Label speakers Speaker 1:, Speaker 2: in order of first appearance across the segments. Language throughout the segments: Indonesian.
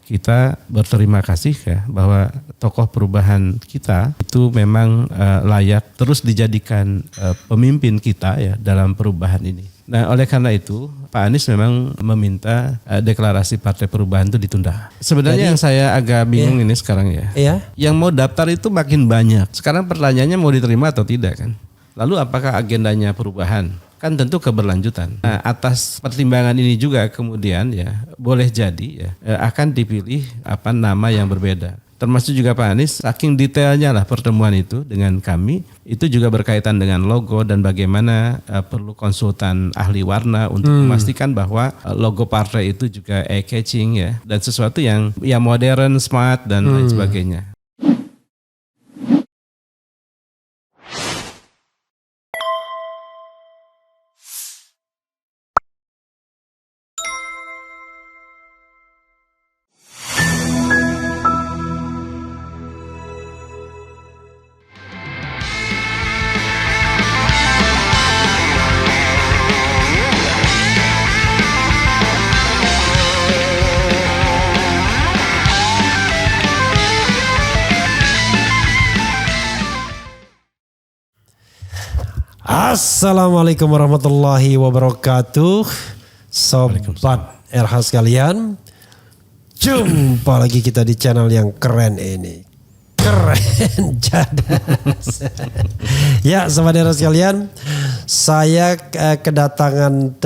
Speaker 1: kita berterima kasih ya bahwa tokoh perubahan kita itu memang layak terus dijadikan pemimpin kita ya dalam perubahan ini. Nah, oleh karena itu Pak Anies memang meminta deklarasi Partai Perubahan itu ditunda. Sebenarnya yang saya agak bingung ini sekarang ya. Yang mau daftar itu makin banyak. Sekarang pertanyaannya mau diterima atau tidak kan? Lalu apakah agendanya perubahan? Kan tentu keberlanjutan. Nah, atas pertimbangan ini juga kemudian ya boleh jadi ya akan dipilih nama yang berbeda. Termasuk juga Pak Anies, saking detailnya lah pertemuan itu dengan kami, itu juga berkaitan dengan logo dan bagaimana perlu konsultan ahli warna untuk memastikan bahwa logo partai itu juga eye-catching ya, dan sesuatu yang modern, smart, dan lain sebagainya.
Speaker 2: Assalamualaikum warahmatullahi wabarakatuh. Sobat RH sekalian, jumpa lagi kita di channel yang keren ini. Keren jadas. Ya, sobat RH sekalian, saya kedatangan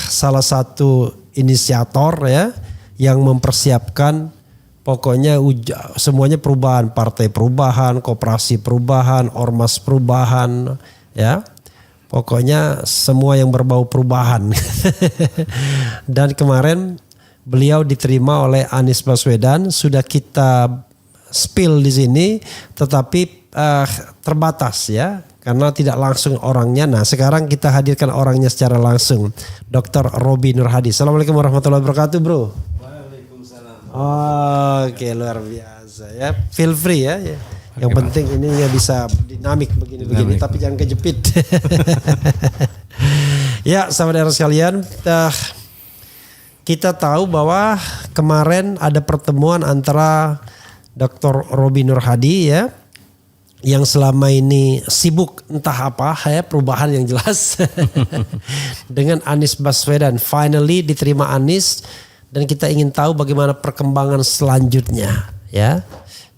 Speaker 2: salah satu inisiator ya yang mempersiapkan pokoknya semuanya perubahan, partai perubahan, koperasi perubahan, ormas perubahan ya. Pokoknya semua yang berbau perubahan. Dan kemarin beliau diterima oleh Anies Baswedan, sudah kita spill di sini, tetapi terbatas ya, karena tidak langsung orangnya. Nah, sekarang kita hadirkan orangnya secara langsung, Dr. Robby Nur Hadi. Assalamualaikum warahmatullahi wabarakatuh, bro.
Speaker 3: Waalaikumsalam.
Speaker 2: Oke, luar biasa ya. Feel free ya. Yang penting ini ya bisa dinamik begini-begini, tapi jangan kejepit. Ya, sahabat sekalian, kita tahu bahwa kemarin ada pertemuan antara Dr. Robby Nur Hadi ya, yang selama ini sibuk entah apa ya, perubahan yang jelas, dengan Anies Baswedan. Finally diterima Anies, dan kita ingin tahu bagaimana perkembangan selanjutnya ya.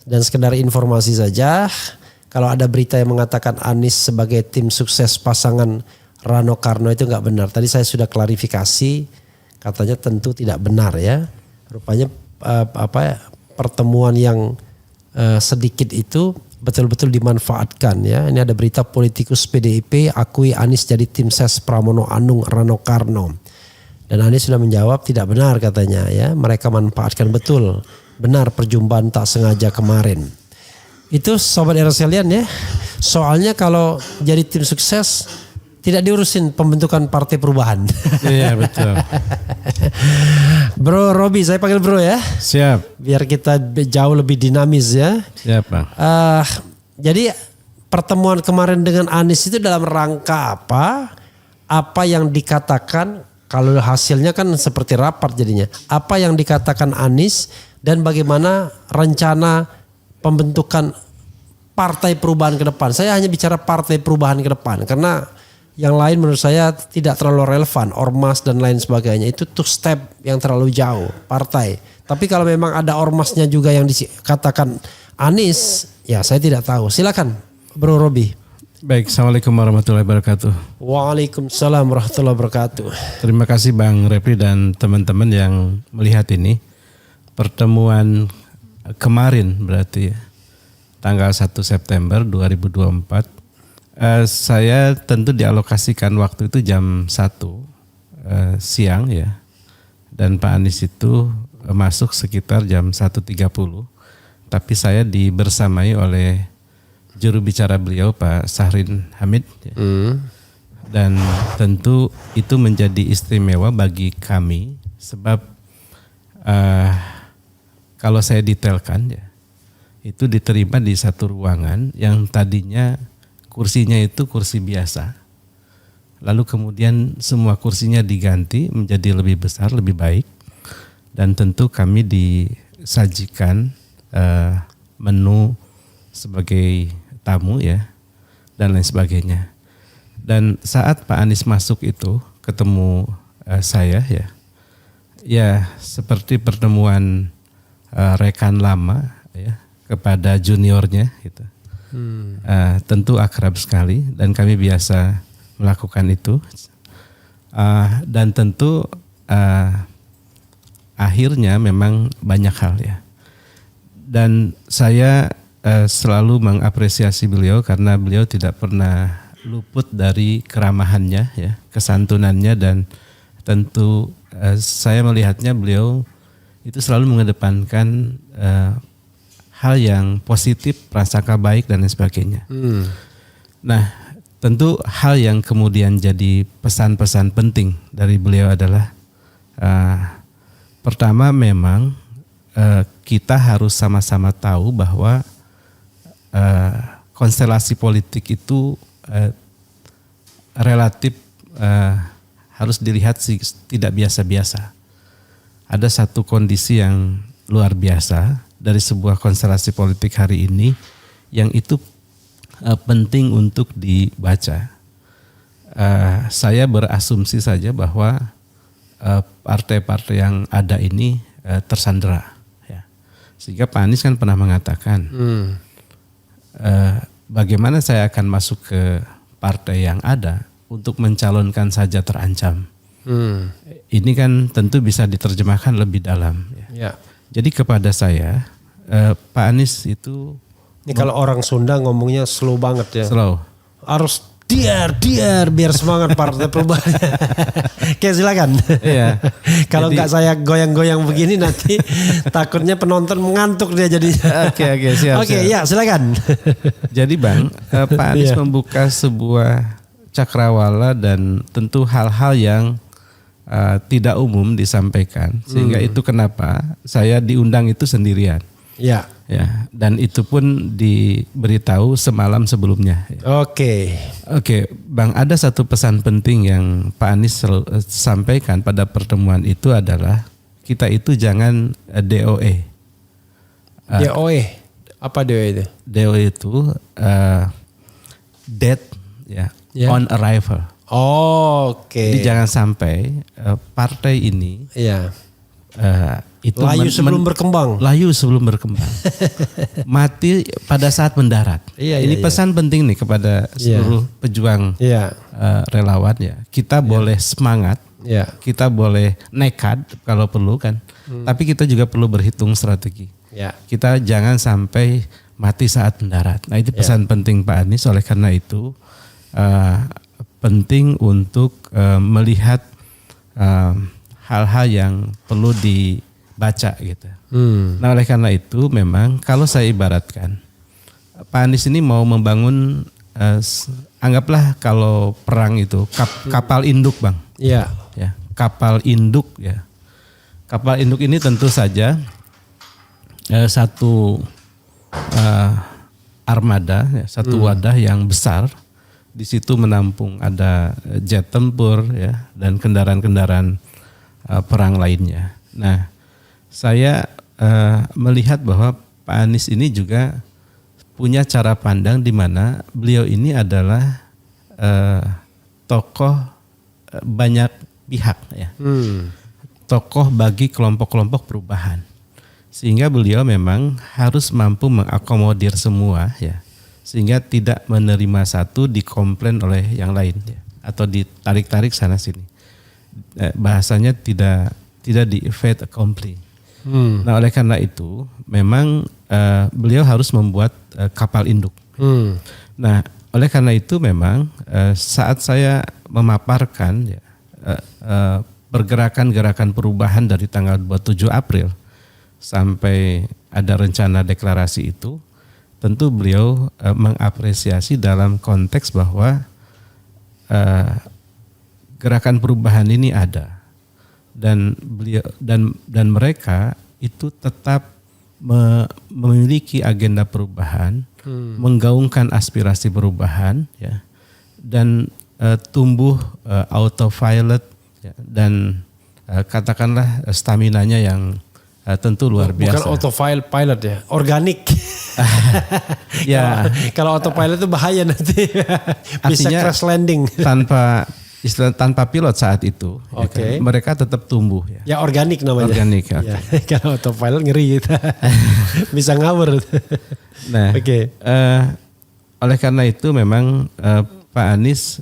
Speaker 2: Dan sekedar informasi saja, kalau ada berita yang mengatakan Anies sebagai tim sukses pasangan Rano Karno itu nggak benar. Tadi saya sudah klarifikasi, katanya tentu tidak benar ya. Rupanya pertemuan yang sedikit itu betul-betul dimanfaatkan ya. Ini ada berita politikus PDIP akui Anies jadi tim ses Pramono Anung Rano Karno. Dan Anies sudah menjawab tidak benar katanya ya. Mereka manfaatkan betul. Benar perjumpaan tak sengaja kemarin. Itu sobat era sekalian ya. Soalnya kalau jadi tim sukses tidak diurusin pembentukan partai perubahan.
Speaker 1: Iya betul.
Speaker 2: Bro Robby, saya panggil bro ya.
Speaker 1: Siap.
Speaker 2: Biar kita jauh lebih dinamis ya.
Speaker 1: Siap Bang.
Speaker 2: Jadi pertemuan kemarin dengan Anies itu dalam rangka apa? Apa yang dikatakan, kalau hasilnya kan seperti rapat jadinya. Apa yang dikatakan Anies dan bagaimana rencana pembentukan partai perubahan ke depan. Saya hanya bicara partai perubahan ke depan karena yang lain menurut saya tidak terlalu relevan. Ormas dan lain sebagainya itu two step yang terlalu jauh partai. Tapi kalau memang ada ormasnya juga yang dikatakan Anies, ya saya tidak tahu. Silakan Bro Robby.
Speaker 1: Baik, Assalamualaikum warahmatullahi wabarakatuh.
Speaker 2: Waalaikumsalam warahmatullahi wabarakatuh.
Speaker 1: Terima kasih Bang Repli dan teman-teman yang melihat ini. Pertemuan kemarin berarti ya, tanggal 1 September 2024. Saya tentu dialokasikan waktu itu jam 1 siang ya. Dan Pak Anies itu masuk sekitar jam 1.30. Tapi saya dibersamai oleh juru bicara beliau Pak Sahrin Hamid. Ya. Dan tentu itu menjadi istimewa bagi kami sebab kalau saya detailkan ya, itu diterima di satu ruangan yang tadinya kursinya itu kursi biasa. Lalu kemudian semua kursinya diganti menjadi lebih besar, lebih baik. Dan tentu kami disajikan menu sebagai tamu ya dan lain sebagainya. Dan saat Pak Anies masuk itu ketemu saya ya seperti pertemuan rekan lama ya kepada juniornya gitu. Tentu akrab sekali dan kami biasa melakukan itu. Dan tentu akhirnya memang banyak hal ya. Dan saya selalu mengapresiasi beliau karena beliau tidak pernah luput dari keramahannya ya, kesantunannya, dan tentu saya melihatnya beliau itu selalu mengedepankan hal yang positif, prasangka baik dan lain sebagainya. Nah, tentu hal yang kemudian jadi pesan-pesan penting dari beliau adalah pertama memang kita harus sama-sama tahu bahwa konstelasi politik itu relatif harus dilihat tidak biasa-biasa. Ada satu kondisi yang luar biasa dari sebuah konstelasi politik hari ini yang itu penting untuk dibaca. Saya berasumsi saja bahwa partai-partai yang ada ini tersandera. Ya. Sehingga Pak Anies kan pernah mengatakan, bagaimana saya akan masuk ke partai yang ada untuk mencalonkan saja terancam. Ini kan tentu bisa diterjemahkan lebih dalam. Ya. Jadi kepada saya, Pak Anies itu...
Speaker 2: Ini kalau orang Sunda ngomongnya slow banget ya.
Speaker 1: Slow.
Speaker 2: Harus diar biar semangat Partai Perubahan. Oke, silakan.
Speaker 1: Iya.
Speaker 2: Kalau nggak saya goyang-goyang begini nanti takutnya penonton mengantuk dia jadi.
Speaker 1: Oke, siap.
Speaker 2: Oke, ya silakan.
Speaker 1: Jadi Bang, Pak Anies membuka sebuah cakrawala dan tentu hal-hal yang tidak umum disampaikan. Sehingga itu kenapa saya diundang itu sendirian.
Speaker 2: Ya.
Speaker 1: Ya, dan itu pun diberitahu semalam sebelumnya.
Speaker 2: Oke,
Speaker 1: Bang, ada satu pesan penting yang Pak Anies sampaikan pada pertemuan itu adalah kita itu jangan DOE.
Speaker 2: DOE, apa DOE itu?
Speaker 1: DOE itu dead ya, on arrival.
Speaker 2: Oke.
Speaker 1: Jadi jangan sampai partai ini itu
Speaker 2: layu sebelum berkembang.
Speaker 1: Mati pada saat mendarat. Ini pesan penting nih kepada seluruh pejuang relawan ya. Kita boleh semangat, kita boleh nekat kalau perlu kan. Tapi kita juga perlu berhitung strategi. Kita jangan sampai mati saat mendarat. Nah, itu pesan penting Pak Anies. Oleh karena itu penting untuk melihat hal-hal yang perlu dibaca gitu. Nah, oleh karena itu memang kalau saya ibaratkan Pak Anies ini mau membangun anggaplah kalau perang itu kapal induk Bang. Ya, kapal induk ya. Kapal induk ini tentu saja satu armada, satu wadah yang besar. Di situ menampung ada jet tempur ya dan kendaraan-kendaraan perang lainnya. Nah, saya melihat bahwa Pak Anies ini juga punya cara pandang di mana beliau ini adalah tokoh banyak pihak ya. Tokoh bagi kelompok-kelompok perubahan. Sehingga beliau memang harus mampu mengakomodir semua ya. Sehingga tidak menerima satu dikomplain oleh yang lain ya. Atau ditarik-tarik sana sini. Bahasanya tidak di fait accompli. Nah, oleh karena itu memang beliau harus membuat kapal induk. Nah, oleh karena itu memang saat saya memaparkan ya, pergerakan-gerakan perubahan dari tanggal 27 April sampai ada rencana deklarasi itu, tentu beliau mengapresiasi dalam konteks bahwa gerakan perubahan ini ada. Dan beliau dan mereka itu tetap memiliki agenda perubahan, menggaungkan aspirasi perubahan ya, dan tumbuh autopilot ya, dan katakanlah staminanya yang tentu luar biasa.
Speaker 2: Bukan autopilot ya, organik.
Speaker 1: Ya,
Speaker 2: Kalau autopilot itu bahaya nanti. Bisa
Speaker 1: artinya
Speaker 2: crash landing.
Speaker 1: tanpa pilot saat itu, ya
Speaker 2: Oke.
Speaker 1: kan, mereka tetap tumbuh ya.
Speaker 2: Ya organik namanya.
Speaker 1: Organik. Oke.
Speaker 2: Ya, kalau autopilot ngeri gitu. Bisa ngawur.
Speaker 1: Nah,
Speaker 2: Oke.
Speaker 1: oleh karena itu memang Pak Anies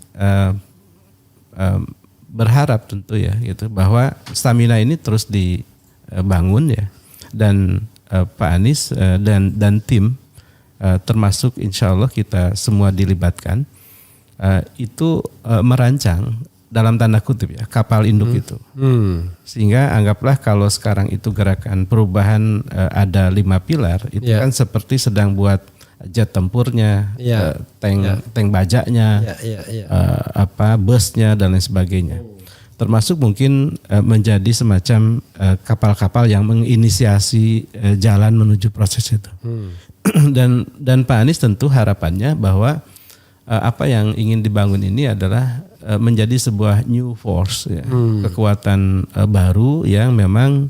Speaker 1: berharap tentu ya gitu bahwa stamina ini terus dibangun ya, dan Pak Anies dan tim termasuk insya Allah kita semua dilibatkan itu merancang dalam tanda kutip ya kapal induk itu, sehingga anggaplah kalau sekarang itu gerakan perubahan ada 5 pilar itu kan seperti sedang buat jet tempurnya, tank bajaknya, busnya dan lain sebagainya. Termasuk mungkin menjadi semacam kapal-kapal yang menginisiasi jalan menuju proses itu. Dan Pak Anies tentu harapannya bahwa apa yang ingin dibangun ini adalah menjadi sebuah new force, ya, kekuatan baru yang memang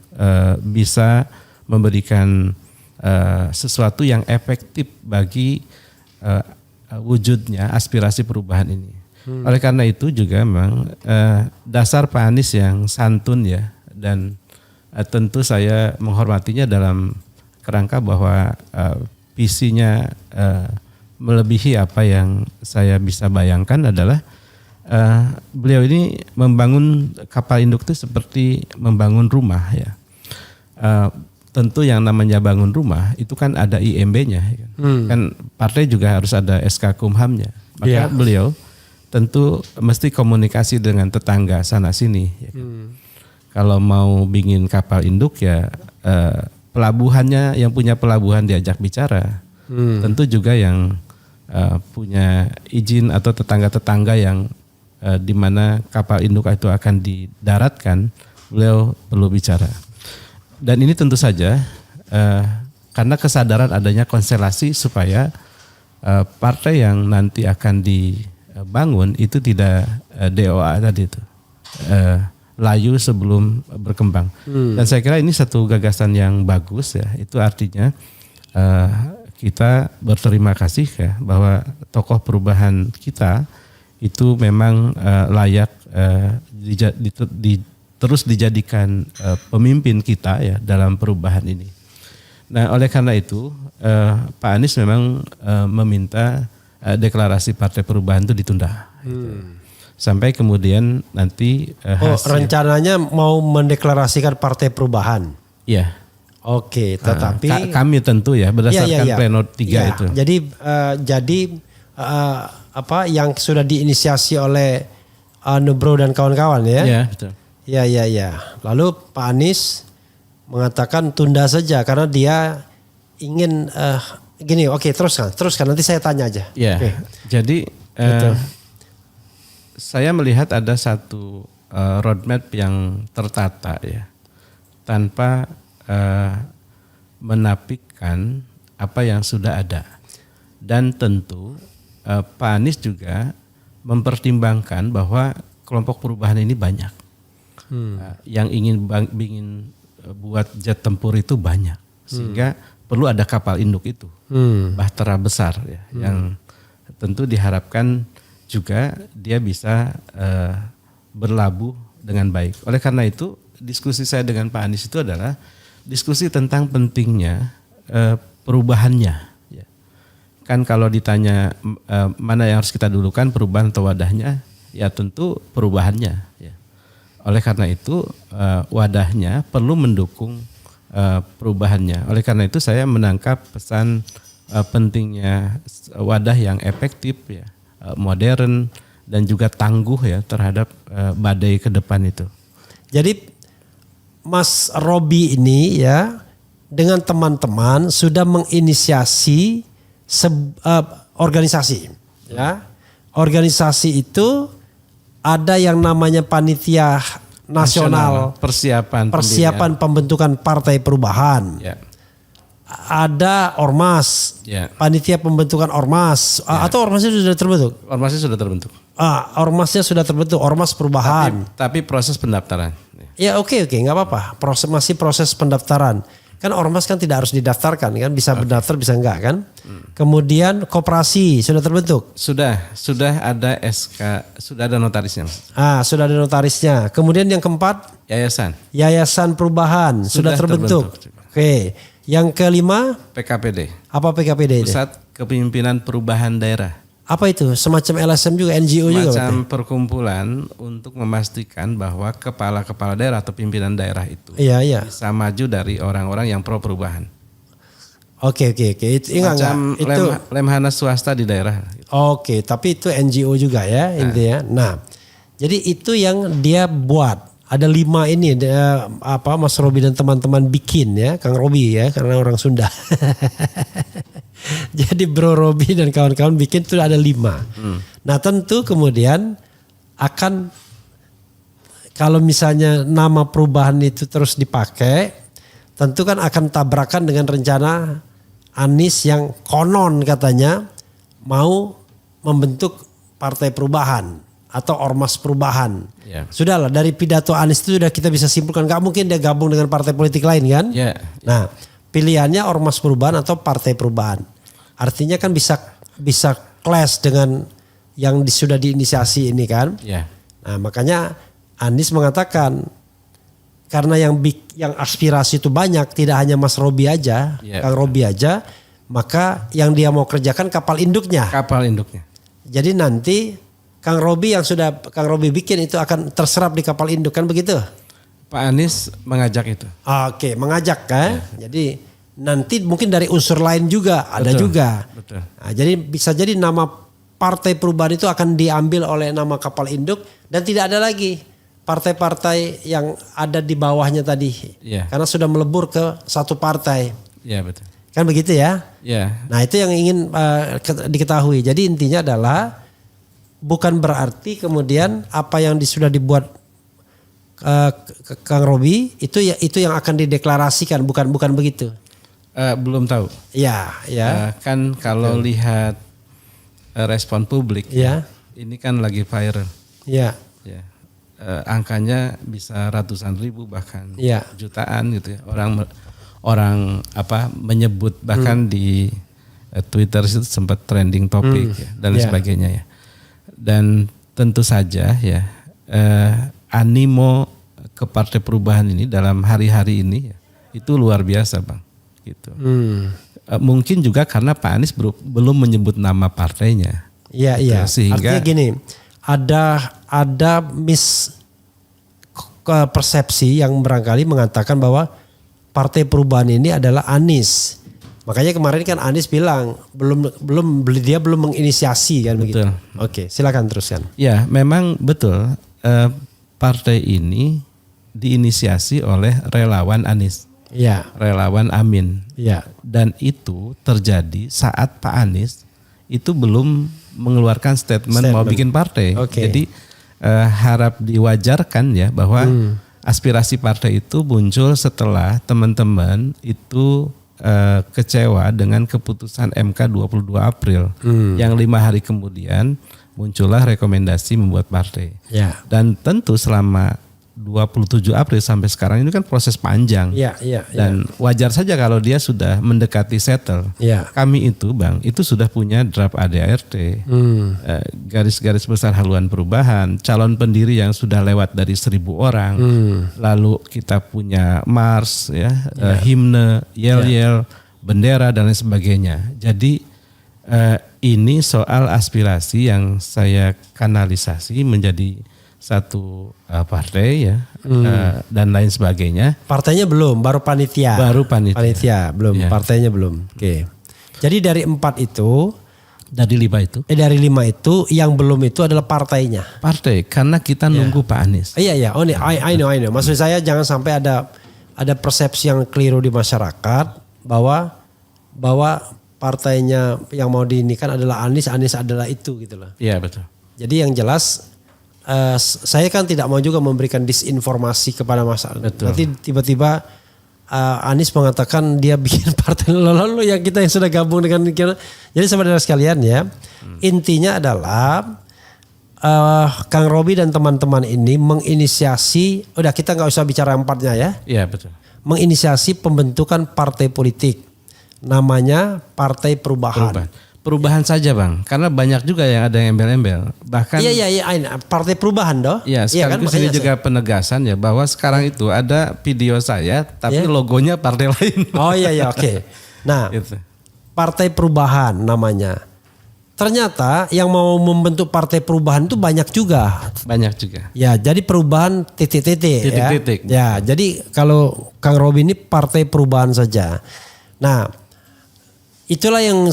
Speaker 1: bisa memberikan sesuatu yang efektif bagi wujudnya aspirasi perubahan ini. Oleh karena itu juga memang dasar Pak Anies yang santun ya, dan tentu saya menghormatinya dalam kerangka bahwa visinya melebihi apa yang saya bisa bayangkan adalah beliau ini membangun kapal induk itu seperti membangun rumah ya. Tentu yang namanya bangun rumah itu kan ada IMB-nya, kan partai juga harus ada SK Kumham-nya. Maka beliau tentu mesti komunikasi dengan tetangga sana sini. Ya kan? Kalau mau bikin kapal induk ya pelabuhannya, yang punya pelabuhan diajak bicara. Tentu juga yang punya izin atau tetangga-tetangga yang di mana kapal induk itu akan didaratkan, beliau perlu bicara. Dan ini tentu saja karena kesadaran adanya konstelasi supaya partai yang nanti akan dibangun itu tidak DOA tadi itu, layu sebelum berkembang. Dan saya kira ini satu gagasan yang bagus ya. Itu artinya kita berterima kasih ya bahwa tokoh perubahan kita itu memang layak terus dijadikan pemimpin kita ya dalam perubahan ini. Nah, oleh karena itu Pak Anies memang meminta deklarasi Partai Perubahan itu ditunda. Sampai kemudian nanti
Speaker 2: rencananya mau mendeklarasikan Partai Perubahan.
Speaker 1: Iya.
Speaker 2: Oke, tetapi
Speaker 1: kami tentu ya berdasarkan pleno 3 itu.
Speaker 2: Jadi apa yang sudah diinisiasi oleh Nubro dan kawan-kawan ya?
Speaker 1: Iya, betul.
Speaker 2: Ya. Lalu Pak Anies mengatakan tunda saja karena dia ingin gini. Oke, teruskan. Nanti saya tanya aja.
Speaker 1: Ya.
Speaker 2: Oke.
Speaker 1: Jadi saya melihat ada satu roadmap yang tertata ya, tanpa menafikan apa yang sudah ada. Dan tentu Pak Anies juga mempertimbangkan bahwa kelompok perubahan ini banyak. Yang ingin buat jet tempur itu banyak, sehingga perlu ada kapal induk itu, bahtera besar ya, yang tentu diharapkan juga dia bisa berlabuh dengan baik. Oleh karena itu diskusi saya dengan Pak Anies itu adalah diskusi tentang pentingnya perubahannya. Ya. Kan kalau ditanya mana yang harus kita dulukan, perubahan atau wadahnya, ya tentu perubahannya. Ya. Oleh karena itu wadahnya perlu mendukung perubahannya. Oleh karena itu saya menangkap pesan pentingnya wadah yang efektif, ya, modern dan juga tangguh ya terhadap badai ke depan itu.
Speaker 2: Jadi Mas Robi ini ya dengan teman-teman sudah menginisiasi organisasi, ya. Organisasi itu ada yang namanya panitia nasional persiapan pembentukan Partai Perubahan.
Speaker 1: Ya.
Speaker 2: Ada ormas,
Speaker 1: ya.
Speaker 2: Panitia pembentukan ormas, ya. Atau ormasnya sudah terbentuk?
Speaker 1: Ormasnya sudah terbentuk.
Speaker 2: Ormasnya sudah terbentuk, Ormas Perubahan.
Speaker 1: Tapi proses pendaftaran.
Speaker 2: Ya oke, nggak apa-apa. Masih proses pendaftaran. Kan ormas kan tidak harus didaftarkan kan, bisa berdaftar bisa enggak kan. Kemudian koperasi sudah terbentuk.
Speaker 1: Sudah ada SK, sudah ada notarisnya.
Speaker 2: Sudah ada notarisnya. Kemudian yang keempat, Yayasan Perubahan sudah terbentuk. Oke. Yang kelima,
Speaker 1: PKPD.
Speaker 2: Apa PKPD itu?
Speaker 1: Pusat Kepemimpinan Perubahan Daerah.
Speaker 2: Apa itu? Semacam LSM juga, NGO juga?
Speaker 1: Semacam perkumpulan untuk memastikan bahwa kepala-kepala daerah atau pimpinan daerah itu bisa maju dari orang-orang yang pro perubahan.
Speaker 2: Oke. Itu
Speaker 1: macam lemhanas swasta di daerah.
Speaker 2: Oke, tapi itu NGO juga ya intinya. Nah, jadi itu yang dia buat. Ada 5 ini, Mas Robi dan teman-teman bikin ya, Kang Robi ya, karena orang Sunda. Jadi Bro Robi dan kawan-kawan bikin itu ada 5. Nah tentu kemudian akan, kalau misalnya nama perubahan itu terus dipakai, tentu kan akan tabrakan dengan rencana Anies yang konon katanya mau membentuk partai perubahan atau ormas perubahan. Sudahlah, dari pidato Anies itu sudah kita bisa simpulkan gak mungkin dia gabung dengan partai politik lain kan. Nah pilihannya ormas perubahan atau partai perubahan. Artinya kan bisa clash dengan yang sudah diinisiasi ini kan. Nah makanya Anies mengatakan karena yang aspirasi itu banyak, tidak hanya Mas Robi aja, Kang Robi aja, maka yang dia mau kerjakan kapal induknya. Jadi nanti Kang Robi yang sudah Kang Robi bikin itu akan terserap di kapal induk kan begitu?
Speaker 1: Pak Anies mengajak itu.
Speaker 2: Oke, mengajak kan. Jadi nanti mungkin dari unsur lain juga ada juga. Nah, jadi bisa jadi nama partai perubahan itu akan diambil oleh nama kapal induk dan tidak ada lagi partai-partai yang ada di bawahnya tadi. Karena sudah melebur ke satu partai.
Speaker 1: Betul.
Speaker 2: Kan begitu ya? Nah itu yang ingin diketahui. Jadi intinya adalah bukan berarti kemudian apa yang sudah dibuat Kang Robi itu yang akan dideklarasikan, bukan begitu.
Speaker 1: Belum tahu. Kan kalau lihat respon publik, ini kan lagi viral. Angkanya bisa ratusan ribu bahkan jutaan gitu ya. Orang menyebut bahkan di Twitter itu sempat trending topik dan sebagainya ya. Dan tentu saja ya animo ke Partai Perubahan ini dalam hari-hari ini itu luar biasa Bang. Gitu. Mungkin juga karena Pak Anies belum menyebut nama partainya. Sehingga artinya gini, ada persepsi yang barangkali mengatakan bahwa Partai Perubahan ini adalah Anies. Makanya kemarin kan Anies bilang dia belum menginisiasi kan begitu. Oke, silakan teruskan. Ya, memang betul. Partai ini diinisiasi oleh relawan Anies. Relawan Amin. Dan itu terjadi saat Pak Anies itu belum mengeluarkan statement mau bikin partai. Jadi harap diwajarkan ya bahwa aspirasi partai itu muncul setelah teman-teman itu kecewa dengan keputusan MK 22 April yang 5 hari kemudian muncullah rekomendasi membuat partai. Dan tentu selama 27 April sampai sekarang ini kan proses panjang. Dan wajar saja kalau dia sudah mendekati settle. Kami itu Bang, itu sudah punya draft ADART, garis-garis besar haluan perubahan, calon pendiri yang sudah lewat dari 1.000 orang. Lalu kita punya mars, himne, yel-yel, bendera dan lain sebagainya. Jadi ini soal aspirasi yang saya kanalisasi menjadi satu partai dan lain sebagainya.
Speaker 2: Partainya belum, baru panitia. Panitia belum, partainya belum. Oke. Jadi dari 4 itu,
Speaker 1: dari 5 itu.
Speaker 2: Dari 5 itu yang belum itu adalah partainya.
Speaker 1: Partai, karena kita nunggu Pak Anies.
Speaker 2: Iya. Oh, I know. Maksud saya jangan sampai ada persepsi yang keliru di masyarakat bahwa partainya yang mau diinikan adalah Anies adalah itu gitu loh.
Speaker 1: Iya, betul.
Speaker 2: Jadi yang jelas saya kan tidak mau juga memberikan disinformasi kepada masyarakat. Nanti tiba-tiba Anies mengatakan dia bikin partai lalu yang sudah gabung dengan. Jadi saudara sekalian ya, intinya adalah Kang Robi dan teman-teman ini menginisiasi, udah kita nggak usah bicara empatnya ya,
Speaker 1: Iya betul.
Speaker 2: menginisiasi pembentukan partai politik, namanya Partai Perubahan.
Speaker 1: Perubahan saja Bang, karena banyak juga yang ada yang embel-embel. Bahkan
Speaker 2: Iya, Partai Perubahan doh.
Speaker 1: ya sekaligus ini juga penegasan ya bahwa sekarang itu ada video saya tapi logonya partai lain.
Speaker 2: Oh iya, oke. Nah,
Speaker 1: Gitu.
Speaker 2: Partai Perubahan namanya. Ternyata yang mau membentuk Partai Perubahan itu banyak juga.
Speaker 1: Banyak juga.
Speaker 2: Ya, jadi perubahan titik-titik ya.
Speaker 1: Titik-titik.
Speaker 2: Ya, jadi kalau Kang Robi ini Partai Perubahan saja. Nah, itulah yang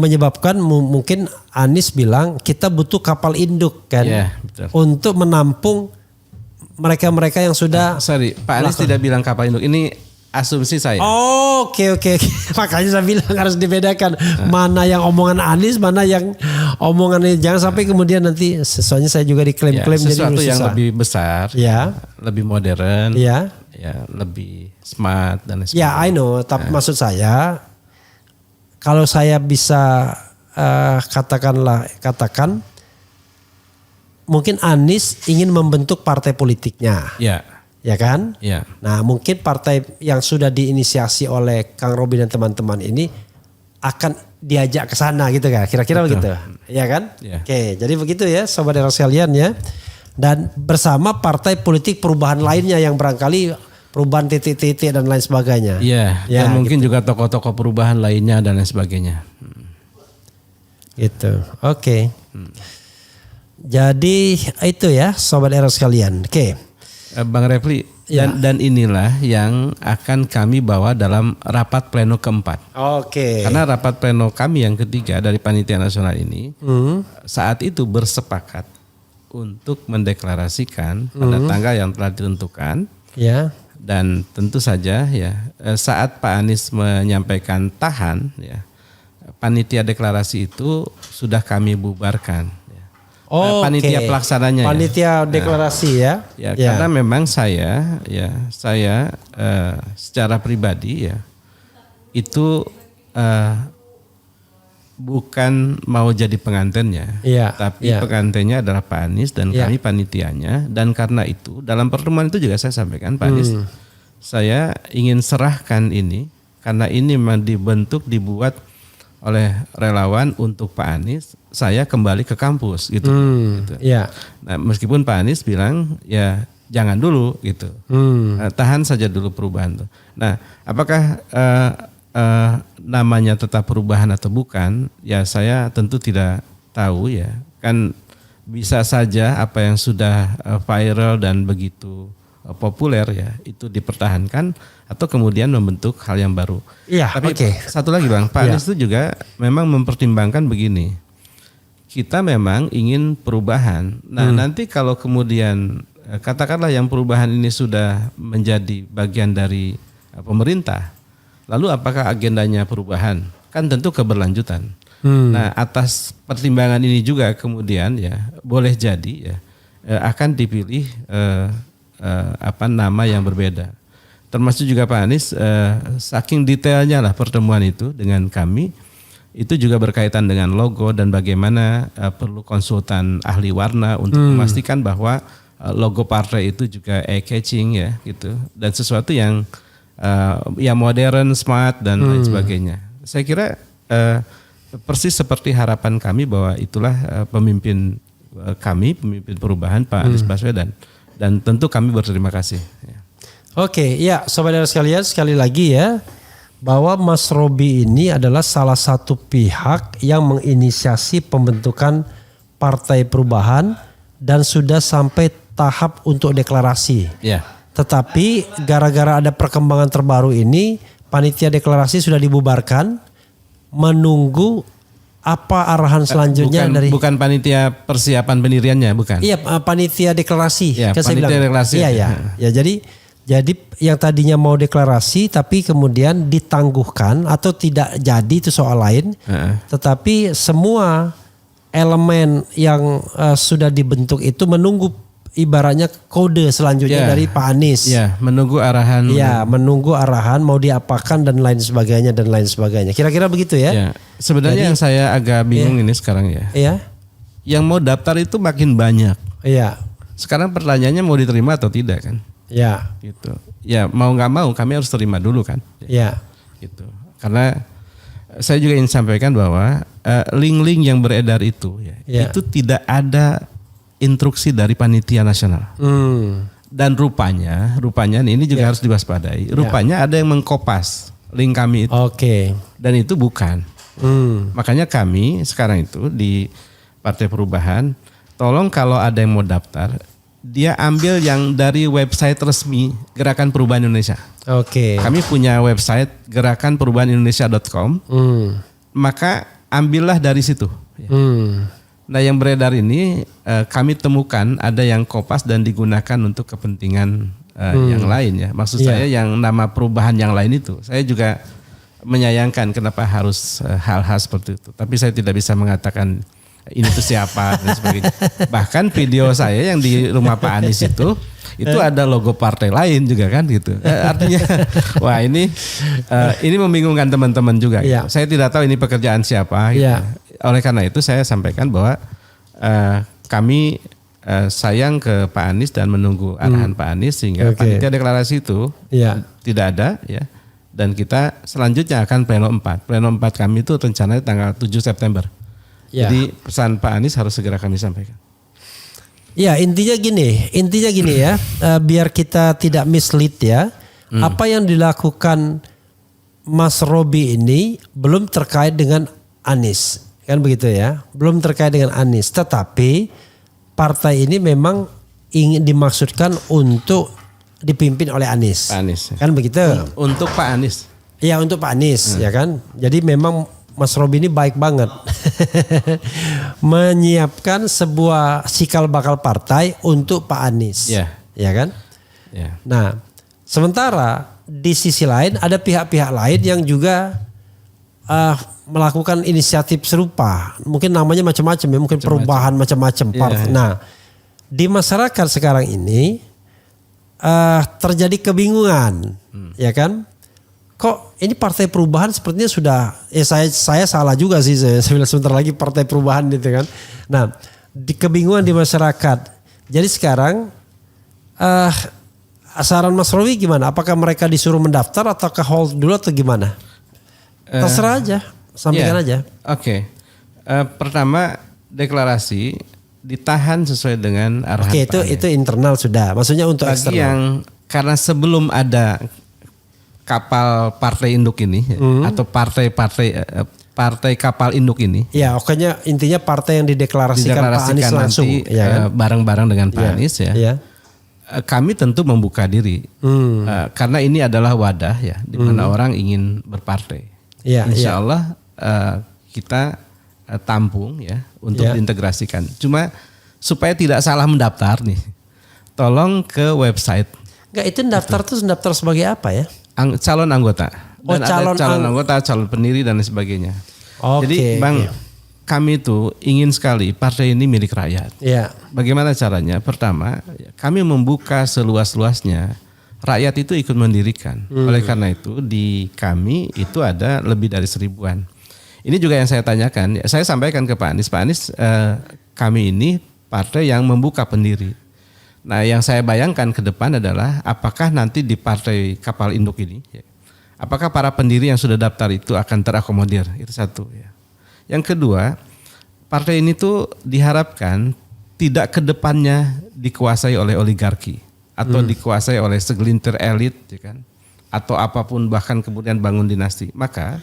Speaker 2: menyebabkan mungkin Anies bilang kita butuh kapal induk kan,
Speaker 1: Ya, betul.
Speaker 2: untuk menampung mereka-mereka yang sudah.
Speaker 1: Sorry, Pak Anies tidak bilang kapal induk. Ini asumsi saya.
Speaker 2: Oh, oke. Makanya saya bilang harus dibedakan mana yang omongan Anies, mana yang omongan ini. Jangan sampai kemudian nanti, soalnya saya juga diklaim-klaim jadi
Speaker 1: Sesuatu yang
Speaker 2: susah.
Speaker 1: lebih besar,
Speaker 2: Ya,
Speaker 1: lebih modern,
Speaker 2: ya,
Speaker 1: lebih smart dan lain
Speaker 2: ya, I know. Tapi maksud saya, kalau saya bisa katakan, mungkin Anies ingin membentuk partai politiknya, ya kan?
Speaker 1: Ya.
Speaker 2: Nah, mungkin partai yang sudah diinisiasi oleh Kang Robi dan teman-teman ini akan diajak ke sana gitu kan. Kira-kira
Speaker 1: Betul.
Speaker 2: begitu. Ya kan?
Speaker 1: Ya.
Speaker 2: Oke, jadi begitu ya Sobat Era sekalian ya. Dan bersama partai politik perubahan lainnya yang barangkali perubahan titik-titik dan lain sebagainya.
Speaker 1: Iya,
Speaker 2: Ya,
Speaker 1: dan mungkin juga tokoh-tokoh perubahan lainnya dan lain sebagainya.
Speaker 2: Gitu. Oke. Jadi itu ya Sobat Era sekalian. Oke.
Speaker 1: Bang Refli,
Speaker 2: Ya.
Speaker 1: dan inilah yang akan kami bawa dalam rapat pleno keempat.
Speaker 2: Oke.
Speaker 1: Karena rapat pleno kami yang ketiga dari Panitia Nasional ini saat itu bersepakat untuk mendeklarasikan pada tanggal yang telah ditentukan.
Speaker 2: Ya.
Speaker 1: Dan tentu saja ya saat Pak Anies menyampaikan tahan ya, panitia deklarasi itu sudah kami bubarkan.
Speaker 2: Oh,
Speaker 1: panitia
Speaker 2: oke.
Speaker 1: pelaksananya.
Speaker 2: Panitia deklarasi ya.
Speaker 1: Ya, karena memang saya secara pribadi ya itu bukan mau jadi pengantennya,
Speaker 2: Iya,
Speaker 1: tapi
Speaker 2: iya.
Speaker 1: pengantennya adalah Pak Anies dan
Speaker 2: Iya.
Speaker 1: kami panitianya. Dan karena itu dalam pertemuan itu juga saya sampaikan Pak Anies, saya ingin serahkan ini karena ini memang dibuat oleh relawan untuk Pak Anies, saya kembali ke kampus gitu. Gitu.
Speaker 2: Iya.
Speaker 1: Nah, meskipun Pak Anies bilang ya jangan dulu gitu, tahan saja dulu perubahan tuh. Nah, apakah namanya tetap perubahan atau bukan? Ya saya tentu tidak tahu ya. Kan bisa saja apa yang sudah viral dan begitu populer ya itu dipertahankan atau kemudian membentuk hal yang baru.
Speaker 2: Iya,
Speaker 1: Tapi
Speaker 2: oke.
Speaker 1: satu lagi Bang, Pak Anies itu juga memang mempertimbangkan begini. Kita memang ingin perubahan. Nah, nanti kalau kemudian katakanlah yang perubahan ini sudah menjadi bagian dari pemerintah, lalu apakah agendanya perubahan? Kan tentu keberlanjutan. Nah, atas pertimbangan ini juga kemudian ya boleh jadi ya akan dipilih nama yang berbeda. Termasuk juga Pak Anies saking detailnya lah pertemuan itu dengan kami itu juga berkaitan dengan logo dan bagaimana perlu konsultan ahli warna untuk memastikan bahwa logo partai itu juga eye-catching ya gitu dan sesuatu yang modern, smart dan lain sebagainya. Saya kira persis seperti harapan kami bahwa itulah pemimpin perubahan Pak Anies Baswedan dan tentu kami berterima kasih. Ya.
Speaker 2: Oke, ya Sobat Era sekalian sekali lagi ya bahwa Mas Robi ini adalah salah satu pihak yang menginisiasi pembentukan Partai Perubahan dan sudah sampai tahap untuk deklarasi.
Speaker 1: Ya.
Speaker 2: Tetapi gara-gara ada perkembangan terbaru ini, panitia deklarasi sudah dibubarkan, menunggu apa arahan selanjutnya
Speaker 1: bukan panitia persiapan pendiriannya, bukan.
Speaker 2: Iya, panitia deklarasi.
Speaker 1: Ya,
Speaker 2: Kan saya
Speaker 1: panitia
Speaker 2: bilang.
Speaker 1: deklarasi.
Speaker 2: Iya, ya. Ya, jadi yang tadinya mau deklarasi tapi kemudian ditangguhkan atau tidak jadi itu soal lain. Tetapi semua elemen yang sudah dibentuk itu menunggu ibaratnya kode selanjutnya dari Pak Anies.
Speaker 1: Ya, menunggu arahan.
Speaker 2: Ya, menunggu arahan mau diapakan dan lain sebagainya dan lain sebagainya. Kira-kira begitu ya?
Speaker 1: Ya. Sebenarnya yang saya agak bingung ini sekarang ya.
Speaker 2: Iya.
Speaker 1: yang mau daftar itu makin banyak.
Speaker 2: Iya.
Speaker 1: Sekarang pertanyaannya mau diterima atau tidak kan?
Speaker 2: Ya.
Speaker 1: Gitu. Ya mau nggak mau kami harus terima dulu kan?
Speaker 2: Ya.
Speaker 1: Gitu. Karena saya juga ingin sampaikan bahwa link-link yang beredar itu, itu tidak ada instruksi dari panitia nasional. Dan rupanya ini juga harus diwaspadai. Rupanya ada yang mengkopas link kami itu.
Speaker 2: Oke.
Speaker 1: Dan itu bukan. Makanya kami sekarang itu di Partai Perubahan, tolong kalau ada yang mau daftar, dia ambil yang dari website resmi Gerakan Perubahan Indonesia.
Speaker 2: Oke.
Speaker 1: Kami punya website gerakanperubahanindonesia.com. Maka ambillah dari situ. Nah yang beredar ini kami temukan ada yang kopas dan digunakan untuk kepentingan yang lain ya. Maksud saya yang nama perubahan yang lain itu. Saya juga menyayangkan kenapa harus hal-hal seperti itu. Tapi saya tidak bisa mengatakan ini tuh siapa dan sebagainya. Bahkan video saya yang di rumah Pak Anies itu ada logo partai lain juga kan gitu. Artinya wah ini membingungkan teman-teman juga. Gitu. Saya tidak tahu ini pekerjaan siapa. Gitu. Oleh karena itu saya sampaikan bahwa kami sayang ke Pak Anies dan menunggu arahan Pak Anies sehingga panitia deklarasi itu tidak ada ya. Dan kita selanjutnya akan pleno 4. Pleno 4 kami itu rencananya tanggal 7 September. Jadi pesan Pak Anies harus segera kami sampaikan.
Speaker 2: Ya intinya gini ya, biar kita tidak mislead ya. Apa yang dilakukan Mas Robi ini belum terkait dengan Anies. Kan begitu ya, belum terkait dengan Anies. Tetapi partai ini memang ingin dimaksudkan untuk dipimpin oleh Anies.
Speaker 1: Pak Anies.
Speaker 2: Kan begitu?
Speaker 1: Untuk Pak Anies.
Speaker 2: Ya untuk Pak Anies ya kan. Jadi memang Mas Robi ini baik banget. Menyiapkan sebuah cikal bakal partai untuk Pak Anies. Ya kan? Nah sementara di sisi lain ada pihak-pihak lain yang juga melakukan inisiatif serupa. Mungkin namanya macam-macam ya, mungkin perubahan macam-macam. Nah, di masyarakat sekarang ini terjadi kebingungan, ya kan? Kok ini Partai Perubahan sepertinya sudah saya salah juga sih saya bilang sebentar lagi Partai Perubahan gitu kan. Nah, kebingungan di masyarakat. Jadi sekarang saran Mas Robi gimana? Apakah mereka disuruh mendaftar ataukah hold dulu atau gimana? Terserah aja, sampaikan aja.
Speaker 1: Oke. Pertama deklarasi ditahan sesuai dengan arahan.
Speaker 2: Oke, itu internal sudah. Maksudnya untuk
Speaker 1: bagi
Speaker 2: eksternal.
Speaker 1: yang karena sebelum ada kapal partai induk ini atau partai kapal induk ini.
Speaker 2: Ya, pokoknya intinya partai yang dideklarasikan Pak Anies langsung,
Speaker 1: nanti, ya kan? Bareng-bareng dengan Pak Anies ya. Kami tentu membuka diri karena ini adalah wadah ya di mana orang ingin berpartai. Insya Allah kita tampung ya untuk diintegrasikan. Cuma supaya tidak salah mendaftar nih, tolong ke website.
Speaker 2: Enggak, itu daftar tuh daftar sebagai apa ya?
Speaker 1: Calon anggota. Dan
Speaker 2: calon
Speaker 1: ada calon anggota, calon pendiri dan lain sebagainya. Jadi Bang, kami itu ingin sekali partai ini milik rakyat. Bagaimana caranya? Pertama, kami membuka seluas-luasnya. Rakyat itu ikut mendirikan. Oleh karena itu di kami itu ada lebih dari 1000-an. Ini juga yang saya tanyakan. Saya sampaikan ke Pak Anies. Pak Anies, kami ini partai yang membuka pendiri. Nah yang saya bayangkan ke depan adalah apakah nanti di partai kapal induk ini, apakah para pendiri yang sudah daftar itu akan terakomodir? Itu satu. Ya. Yang kedua, partai ini tuh diharapkan tidak ke depannya dikuasai oleh oligarki atau dikuasai oleh segelintir elit, ya kan? Atau apapun bahkan kemudian bangun dinasti. Maka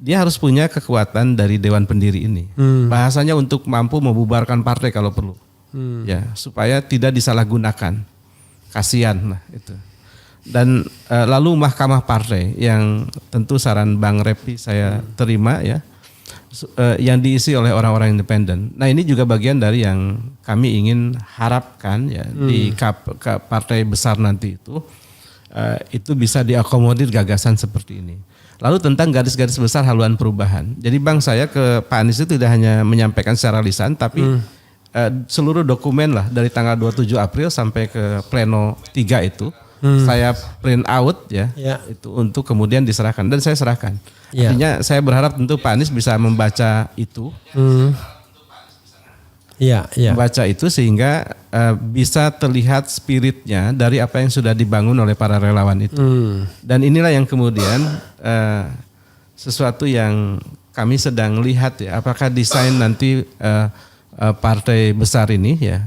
Speaker 1: dia harus punya kekuatan dari dewan pendiri ini. Bahasanya untuk mampu membubarkan partai kalau perlu. Ya, supaya tidak disalahgunakan. Kasihan lah itu. Dan lalu mahkamah partai yang tentu saran Bang Repi saya terima ya. Yang diisi oleh orang-orang independen. Nah, ini juga bagian dari yang kami ingin harapkan ya di partai besar nanti itu bisa diakomodir gagasan seperti ini. Lalu tentang garis-garis besar haluan perubahan. Jadi Bang, saya ke Pak Anies itu tidak hanya menyampaikan secara lisan tapi seluruh dokumen lah dari tanggal 27 April sampai ke pleno 3 itu saya print out ya itu untuk kemudian diserahkan dan saya serahkan. Artinya saya berharap tentu Pak Anies bisa membaca itu
Speaker 2: Iya, iya.
Speaker 1: Membaca itu sehingga bisa terlihat spiritnya dari apa yang sudah dibangun oleh para relawan itu. Dan inilah yang kemudian sesuatu yang kami sedang lihat ya, apakah desain nanti partai besar ini ya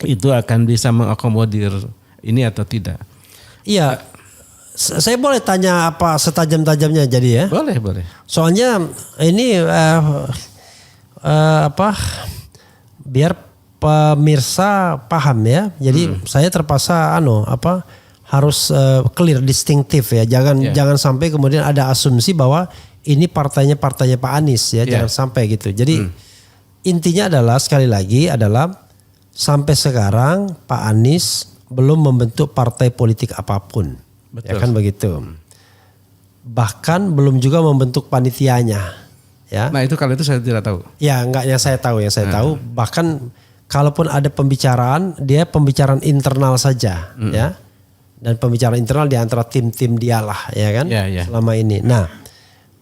Speaker 1: itu akan bisa mengakomodir ini atau tidak.
Speaker 2: Iya. Saya boleh tanya apa setajam-tajamnya jadi ya?
Speaker 1: Boleh, boleh.
Speaker 2: Soalnya ini biar pemirsa paham ya. Jadi saya terpaksa harus clear, distinktif ya. Jangan sampai kemudian ada asumsi bahwa ini partainya Pak Anies ya. Jangan sampai gitu. Jadi intinya adalah sekali lagi adalah sampai sekarang Pak Anies belum membentuk partai politik apapun.
Speaker 1: Betul.
Speaker 2: Ya kan begitu. Bahkan belum juga membentuk panitianya. Ya.
Speaker 1: Nah itu kalau itu saya tidak tahu.
Speaker 2: Ya enggak, yang saya tahu. Bahkan kalaupun ada pembicaraan, dia pembicaraan internal saja. Ya. Dan pembicaraan internal di antara tim-tim dialah ya kan.
Speaker 1: Ya.
Speaker 2: Selama ini. Nah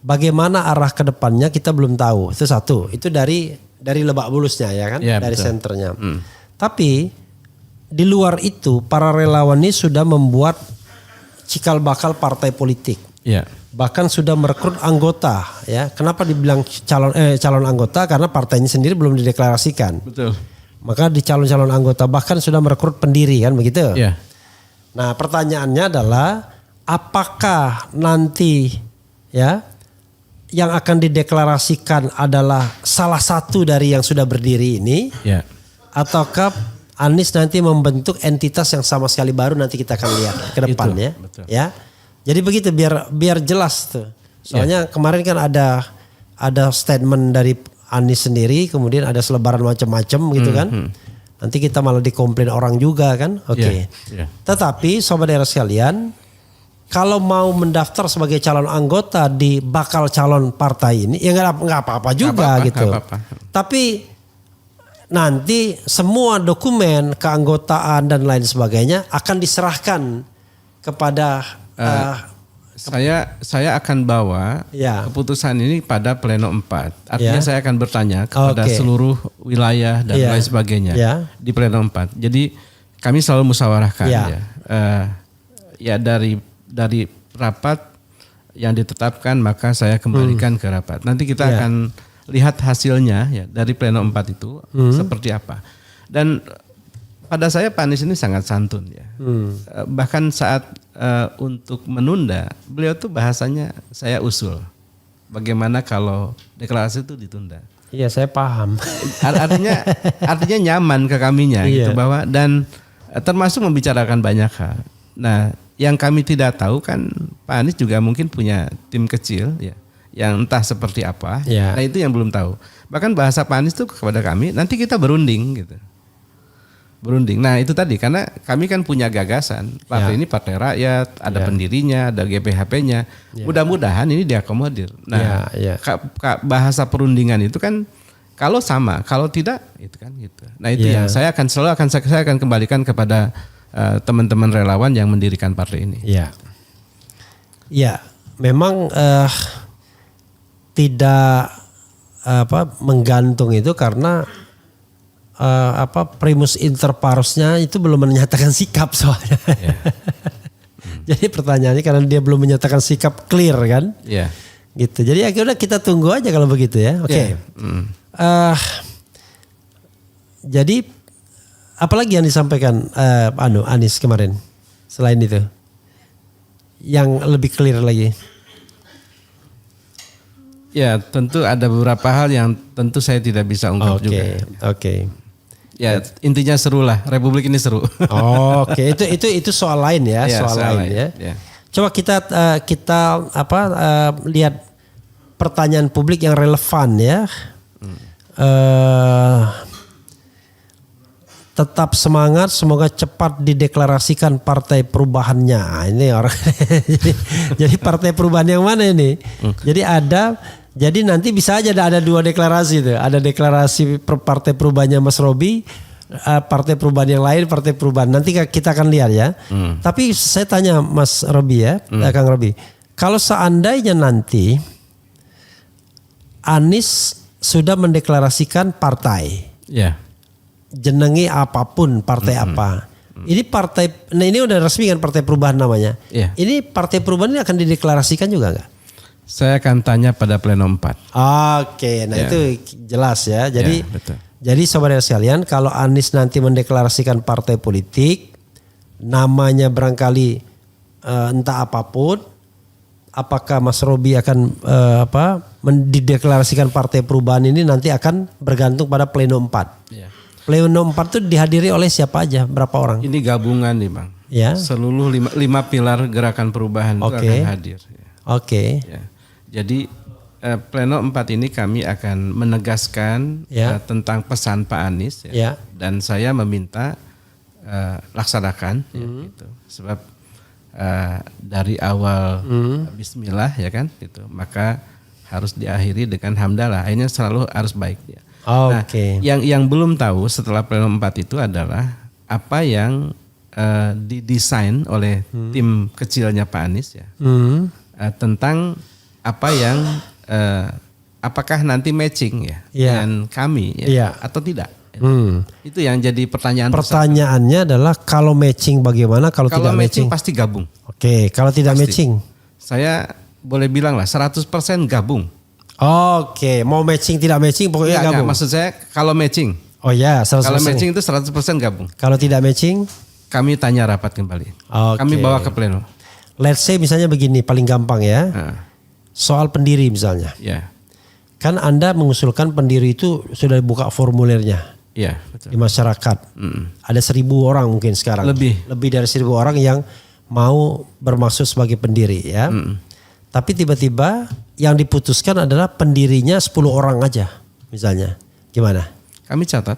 Speaker 2: bagaimana arah ke depannya kita belum tahu. Itu satu. Itu dari Lebak Bulusnya ya kan.
Speaker 1: Ya,
Speaker 2: dari
Speaker 1: betul.
Speaker 2: senternya. Tapi di luar itu para relawan ini sudah membuat cikal bakal partai politik.
Speaker 1: Ya.
Speaker 2: Bahkan sudah merekrut anggota ya. Kenapa dibilang calon anggota? Karena partainya sendiri belum dideklarasikan.
Speaker 1: Betul.
Speaker 2: Maka di calon anggota bahkan sudah merekrut pendiri kan begitu.
Speaker 1: Ya.
Speaker 2: Nah, pertanyaannya adalah apakah nanti ya yang akan dideklarasikan adalah salah satu dari yang sudah berdiri ini,
Speaker 1: Ya.
Speaker 2: ataukah Anies nanti membentuk entitas yang sama sekali baru, nanti kita akan lihat ke depan
Speaker 1: Itu,
Speaker 2: ya.
Speaker 1: betul.
Speaker 2: Ya. Jadi begitu biar jelas tuh. Soalnya kemarin kan ada statement dari Anies sendiri, kemudian ada selebaran macam-macam gitu kan. Nanti kita malah dikomplain orang juga kan. Oke.
Speaker 1: Ya.
Speaker 2: Tetapi sobat daerah sekalian, kalau mau mendaftar sebagai calon anggota di bakal calon partai ini, ya nggak apa-apa juga gitu.
Speaker 1: Nggak apa-apa.
Speaker 2: Tapi nanti semua dokumen keanggotaan dan lain sebagainya akan diserahkan kepada
Speaker 1: saya akan bawa
Speaker 2: Ya.
Speaker 1: keputusan ini pada pleno 4. Artinya
Speaker 2: Ya.
Speaker 1: saya akan bertanya kepada
Speaker 2: Oke.
Speaker 1: seluruh wilayah dan
Speaker 2: Ya.
Speaker 1: lain sebagainya
Speaker 2: Ya.
Speaker 1: di pleno 4. Jadi kami selalu musyawarahkan
Speaker 2: Ya.
Speaker 1: ya dari rapat yang ditetapkan maka saya kembalikan ke rapat. Nanti kita
Speaker 2: Ya.
Speaker 1: akan lihat hasilnya ya dari pleno 4 itu seperti apa. Dan pada saya Pak Anies ini sangat santun ya. Bahkan saat untuk menunda, beliau tuh bahasanya saya usul. Bagaimana kalau deklarasi itu ditunda?
Speaker 2: Iya, saya paham.
Speaker 1: Artinya nyaman ke kaminya gitu
Speaker 2: Iya.
Speaker 1: bahwa dan termasuk membicarakan banyak hal. Nah, yang kami tidak tahu kan Pak Anies juga mungkin punya tim kecil ya yang entah seperti apa.
Speaker 2: Ya.
Speaker 1: Nah, itu yang belum tahu. Bahkan bahasa Pak Anies itu kepada kami, nanti kita berunding gitu. Berunding. Nah, itu tadi karena kami kan punya gagasan. Partai ini partai rakyat, ada pendirinya, ada GPHP-nya. Mudah-mudahan ini diakomodir. Nah, bahasa perundingan itu kan kalau sama, kalau tidak itu kan gitu. Nah, itu yang saya akan kembalikan kepada teman-teman relawan yang mendirikan partai ini.
Speaker 2: Iya. Iya, memang tidak menggantung itu karena primus inter parosnya itu belum menyatakan sikap soalnya.
Speaker 1: Ya.
Speaker 2: Jadi pertanyaannya karena dia belum menyatakan sikap clear kan?
Speaker 1: Iya.
Speaker 2: Gitu. Jadi akhirnya kita tunggu aja kalau begitu ya. Oke. Jadi apalagi yang disampaikan Anies kemarin selain itu? Yang lebih clear lagi.
Speaker 1: Ya, tentu ada beberapa hal yang tentu saya tidak bisa ungkap juga.
Speaker 2: Oke.
Speaker 1: Ya, intinya seru lah. Republik ini seru.
Speaker 2: Oke, itu soal lain ya, soal lain ya.
Speaker 1: Ya.
Speaker 2: Coba kita lihat pertanyaan publik yang relevan ya. Tetap semangat, semoga cepat dideklarasikan partai perubahannya. Nah, ini orang jadi partai perubahan yang mana ini? Jadi nanti bisa aja ada dua deklarasi tuh. Ada deklarasi partai perubahannya Mas Robi, partai perubahan yang lain, partai perubahan. Nanti kita akan lihat ya. Tapi saya tanya Mas Robi ya, Kang Robi. Kalau seandainya nanti Anies sudah mendeklarasikan partai,
Speaker 1: Ya.
Speaker 2: Jenengi apapun partai apa. Ini partai, nah ini udah resmi kan Partai Perubahan namanya.
Speaker 1: Iya.
Speaker 2: Ini Partai Perubahan ini akan dideklarasikan juga nggak?
Speaker 1: Saya akan tanya pada pleno 4.
Speaker 2: Oke, nah
Speaker 1: Ya.
Speaker 2: itu jelas ya. Jadi,
Speaker 1: Ya, betul.
Speaker 2: jadi saudara sekalian, kalau Anies nanti mendeklarasikan partai politik, namanya barangkali entah apapun, apakah Mas Robi akan mendeklarasikan Partai Perubahan ini nanti akan bergantung pada pleno 4.
Speaker 1: Ya.
Speaker 2: Pleno 4 itu dihadiri oleh siapa aja? Berapa orang?
Speaker 1: Ini gabungan nih Bang.
Speaker 2: Ya.
Speaker 1: Seluruh lima pilar gerakan perubahan itu
Speaker 2: Oke.
Speaker 1: akan hadir. Ya.
Speaker 2: Oke.
Speaker 1: Ya. Jadi pleno 4 ini kami akan menegaskan
Speaker 2: Ya.
Speaker 1: tentang pesan Pak Anies. Ya.
Speaker 2: Ya.
Speaker 1: Dan saya meminta laksanakan. Ya, gitu. Sebab dari awal Bismillah ya kan, gitu. Maka harus diakhiri dengan hamdalah. Akhirnya selalu harus baik. Ya.
Speaker 2: Oke.
Speaker 1: Nah, yang belum tahu setelah pleno 4 itu adalah apa yang didesain oleh tim kecilnya Pak Anies ya. Tentang apa yang apakah nanti matching ya dengan kami ya, atau tidak. Itu yang jadi pertanyaan.
Speaker 2: Pertanyaannya adalah kalau matching bagaimana, kalau tidak matching
Speaker 1: pasti gabung.
Speaker 2: Oke, kalau tidak
Speaker 1: Pasti.
Speaker 2: matching.
Speaker 1: Saya boleh bilang lah 100% gabung.
Speaker 2: Oke, mau matching tidak matching pokoknya gabung.
Speaker 1: Maksud saya kalau matching.
Speaker 2: Oh ya, 100%.
Speaker 1: Kalau matching itu 100% gabung.
Speaker 2: Kalau tidak matching,
Speaker 1: Kami tanya rapat kembali.
Speaker 2: Oke.
Speaker 1: Kami bawa ke pleno.
Speaker 2: let's say misalnya begini, paling gampang ya. Soal pendiri misalnya.
Speaker 1: Ya.
Speaker 2: Kan Anda mengusulkan pendiri itu sudah buka formulirnya
Speaker 1: Iya, betul.
Speaker 2: di masyarakat. Ada 1.000 orang mungkin sekarang. Lebih dari 1.000 orang yang mau bermaksud sebagai pendiri ya. Tapi tiba-tiba yang diputuskan adalah pendirinya 10 orang aja misalnya. Gimana?
Speaker 1: Kami catat.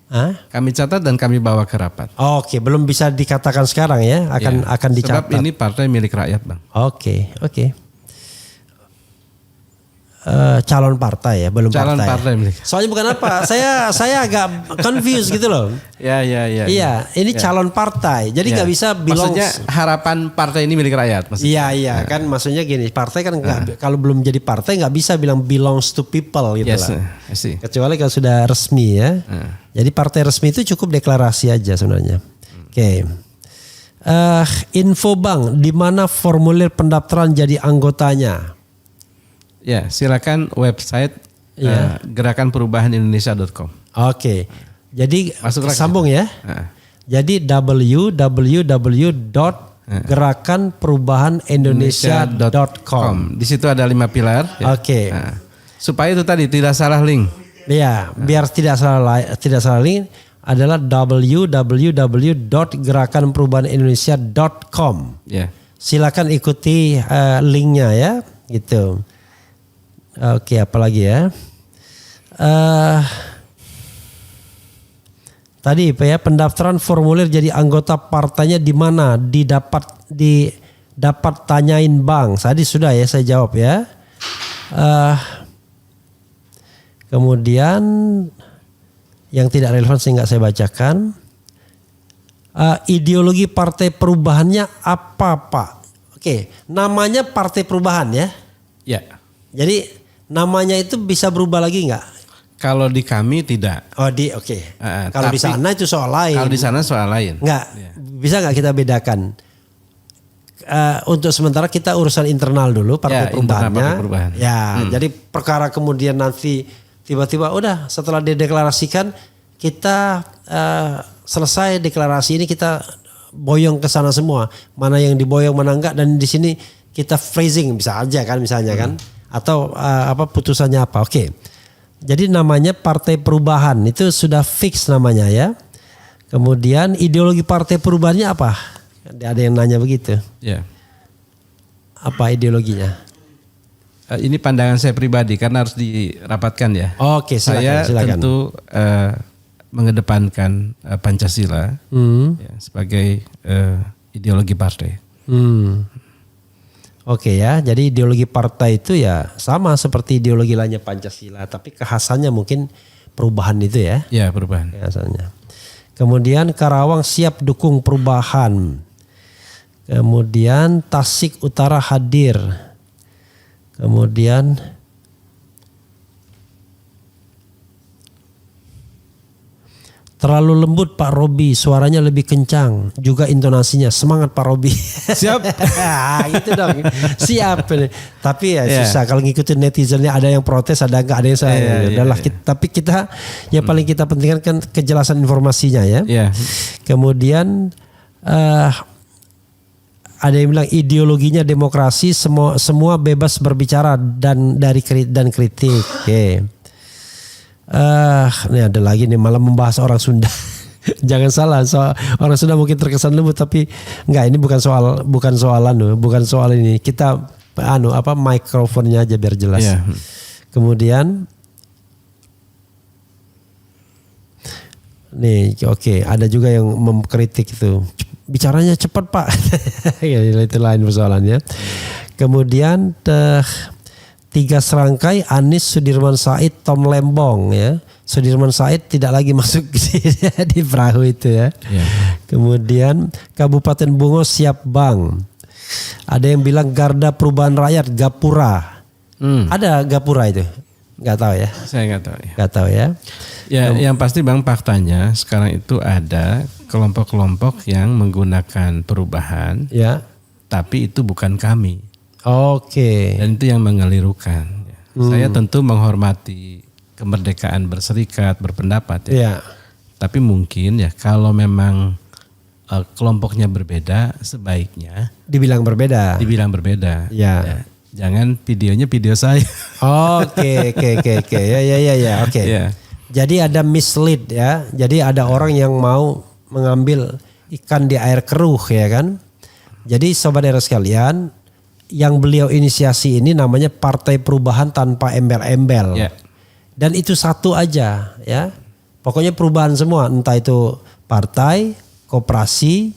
Speaker 2: Hah?
Speaker 1: Kami catat dan kami bawa ke rapat.
Speaker 2: Oke, belum bisa dikatakan sekarang ya, akan dicatat.
Speaker 1: Sebab ini partai milik rakyat, Bang.
Speaker 2: Oke. Calon partai ya, belum
Speaker 1: Calon partai milik.
Speaker 2: Soalnya bukan apa, saya agak confused gitu loh.
Speaker 1: Ya.
Speaker 2: Iya, ini calon partai, jadi nggak bisa bilang.
Speaker 1: Maksudnya harapan partai ini milik rakyat. Maksudnya.
Speaker 2: Iya, kan maksudnya gini, partai kan nggak, kalau belum jadi partai nggak bisa bilang belongs to people gitu
Speaker 1: Yes,
Speaker 2: lah.
Speaker 1: I see.
Speaker 2: Kecuali kalau sudah resmi ya. Jadi partai resmi itu cukup deklarasi aja sebenarnya. Oke. Info Bang, di mana formulir pendaftaran jadi anggotanya?
Speaker 1: Ya, silakan website gerakanperubahanindonesia.com.
Speaker 2: Oke. Jadi
Speaker 1: Masuk lagi.
Speaker 2: sambung ya. Jadi www.gerakanperubahanindonesia.com.
Speaker 1: Di situ ada 5 pilar. Ya.
Speaker 2: Oke.
Speaker 1: Supaya itu tadi tidak salah link.
Speaker 2: Ya, biar tidak salah link adalah www.gerakanperubahanindonesia.com.
Speaker 1: Ya. Silakan
Speaker 2: ikuti linknya ya, gitu. Oke, apalagi ya? Tadi pendaftaran formulir jadi anggota partainya di mana? Dapat tanyain Bang. Tadi sudah ya saya jawab ya. Kemudian yang tidak relevan sehingga saya bacakan. Ideologi Partai Perubahannya apa Pak? Oke, namanya Partai Perubahan ya.
Speaker 1: Ya.
Speaker 2: Jadi namanya itu bisa berubah lagi nggak?
Speaker 1: Kalau di kami tidak.
Speaker 2: Oke. Kalau di sana itu soal lain.
Speaker 1: Kalau di sana soal lain.
Speaker 2: Nggak.
Speaker 1: Ya.
Speaker 2: Bisa nggak kita bedakan? Untuk sementara kita urusan internal dulu Partai Perubahannya.
Speaker 1: Partai Perubahan.
Speaker 2: Ya. Jadi perkara kemudian nanti tiba-tiba udah setelah dideklarasikan kita selesai deklarasi ini kita boyong ke sana semua. Mana yang diboyong mana enggak, dan di sini kita phrasing bisa aja kan misalnya kan. Atau putusannya apa? Oke. Jadi namanya Partai Perubahan itu sudah fix namanya ya. Kemudian ideologi Partai Perubahannya apa? Ada yang nanya begitu.
Speaker 1: Ya.
Speaker 2: Apa ideologinya?
Speaker 1: Ini pandangan saya pribadi karena harus dirapatkan ya.
Speaker 2: Oke, silakan.
Speaker 1: Saya tentu mengedepankan Pancasila ya, sebagai ideologi partai.
Speaker 2: Oke ya, jadi ideologi partai itu ya sama seperti ideologi lainnya Pancasila, tapi kekhasannya mungkin perubahan itu ya.
Speaker 1: Ya, perubahan.
Speaker 2: Kekhasannya. Kemudian Karawang siap dukung perubahan. Kemudian Tasik Utara hadir. Kemudian Terlalu lembut Pak Robi, suaranya lebih kencang, juga intonasinya. Semangat Pak Robi.
Speaker 1: Siap.
Speaker 2: Gitu dong. Siap. Tapi ya
Speaker 1: Yeah.
Speaker 2: susah kalau ngikutin netizennya, ada yang protes, ada enggak, ada yang saya. Udahlah, tapi kita yang paling kita pentingkan kan kejelasan informasinya ya.
Speaker 1: Yeah.
Speaker 2: Kemudian ada yang bilang ideologinya demokrasi, semua bebas berbicara dan kritik. Oke. Ini ada lagi nih malah membahas orang Sunda. Jangan salah, orang Sunda mungkin terkesan lembut, tapi enggak, ini bukan soal ini. Kita mikrofonnya aja biar jelas.
Speaker 1: Yeah.
Speaker 2: Kemudian nih, oke, ada juga yang mengkritik itu. Bicaranya cepat Pak. Ya, itu lain persoalannya. Kemudian 3 serangkai Anies, Sudirman Said, Tom Lembong ya. Sudirman Said tidak lagi masuk di perahu itu ya.
Speaker 1: Yeah.
Speaker 2: Kemudian Kabupaten Bungo siap Bang. Ada yang bilang Garda Perubahan Rakyat Gapura. Ada Gapura itu? Nggak tahu ya.
Speaker 1: Saya nggak tahu ya.
Speaker 2: Nggak tahu ya.
Speaker 1: Ya, yang pasti Bang, faktanya sekarang itu ada kelompok-kelompok yang menggunakan perubahan,
Speaker 2: Ya.
Speaker 1: tapi itu bukan kami.
Speaker 2: Oke.
Speaker 1: Dan itu yang mengelirukan. Saya tentu menghormati kemerdekaan berserikat, berpendapat ya.
Speaker 2: Ya.
Speaker 1: Tapi mungkin ya kalau memang kelompoknya berbeda, sebaiknya
Speaker 2: Dibilang berbeda.
Speaker 1: dibilang berbeda.
Speaker 2: Ya.
Speaker 1: Jangan videonya video saya.
Speaker 2: Oke. Ya. Oke.
Speaker 1: Ya.
Speaker 2: Jadi ada mislead ya. Jadi ada orang yang mau mengambil ikan di air keruh ya kan. Jadi sobat era sekalian, yang beliau inisiasi ini namanya Partai Perubahan Tanpa Embel-Embel.
Speaker 1: Ya.
Speaker 2: Dan itu satu aja ya. Pokoknya perubahan semua, entah itu partai, koperasi,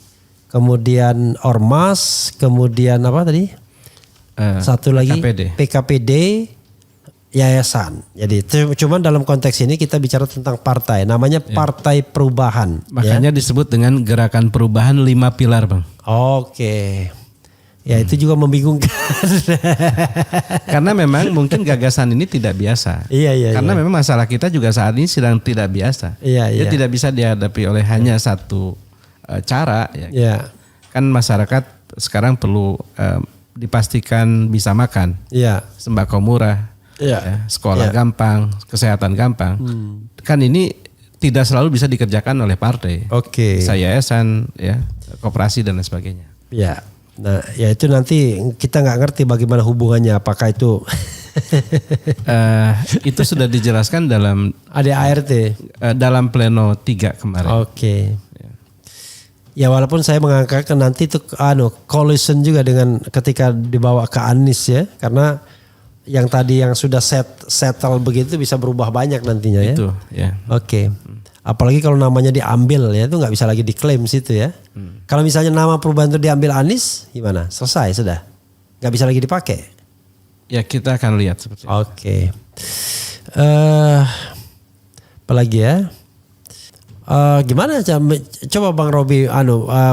Speaker 2: kemudian ormas, kemudian apa tadi? Satu lagi PKPD, yayasan. Jadi cuman dalam konteks ini kita bicara tentang partai, namanya Partai Perubahan.
Speaker 1: Makanya disebut dengan Gerakan Perubahan 5 Pilar, Bang.
Speaker 2: Oke. Ya itu juga membingungkan.
Speaker 1: Karena memang mungkin gagasan ini tidak biasa.
Speaker 2: Iya.
Speaker 1: Karena memang masalah kita juga saat ini sedang tidak biasa.
Speaker 2: Iya.
Speaker 1: Dia tidak bisa dihadapi oleh hanya satu cara. Ya.
Speaker 2: Iya.
Speaker 1: Kan masyarakat sekarang perlu dipastikan bisa makan,
Speaker 2: Iya.
Speaker 1: sembako murah,
Speaker 2: Iya.
Speaker 1: sekolah gampang, kesehatan gampang. Kan ini tidak selalu bisa dikerjakan oleh partai.
Speaker 2: Oke.
Speaker 1: Yayasan, ya, koperasi dan lain sebagainya.
Speaker 2: Ya. Nah, ya itu nanti kita nggak ngerti bagaimana hubungannya, apakah itu
Speaker 1: Itu sudah dijelaskan dalam
Speaker 2: ADART.
Speaker 1: Dalam pleno 3 kemarin.
Speaker 2: Oke. Ya walaupun saya mengangkat nanti itu collision juga dengan ketika dibawa ke Anies ya, karena yang tadi yang sudah settle begitu bisa berubah banyak nantinya ya.
Speaker 1: Itu ya.
Speaker 2: Oke. Apalagi kalau namanya diambil ya, itu nggak bisa lagi diklaim situ ya. Kalau misalnya nama perubahan itu diambil Anies, gimana? Selesai sudah, nggak bisa lagi dipakai.
Speaker 1: Ya kita akan lihat seperti itu.
Speaker 2: Oke. Apalagi ya? Gimana? Coba Bang Robi,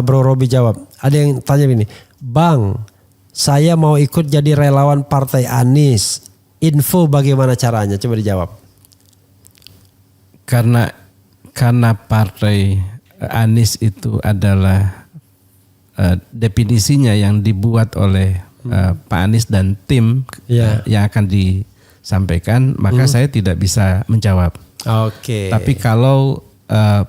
Speaker 2: Bro Robi jawab. Ada yang tanya begini, Bang, saya mau ikut jadi relawan Partai Anies. Info bagaimana caranya? Coba dijawab.
Speaker 1: Karena Partai Anies itu adalah definisinya yang dibuat oleh Pak Anies dan tim yang akan disampaikan, maka saya tidak bisa menjawab.
Speaker 2: Oke.
Speaker 1: Tapi kalau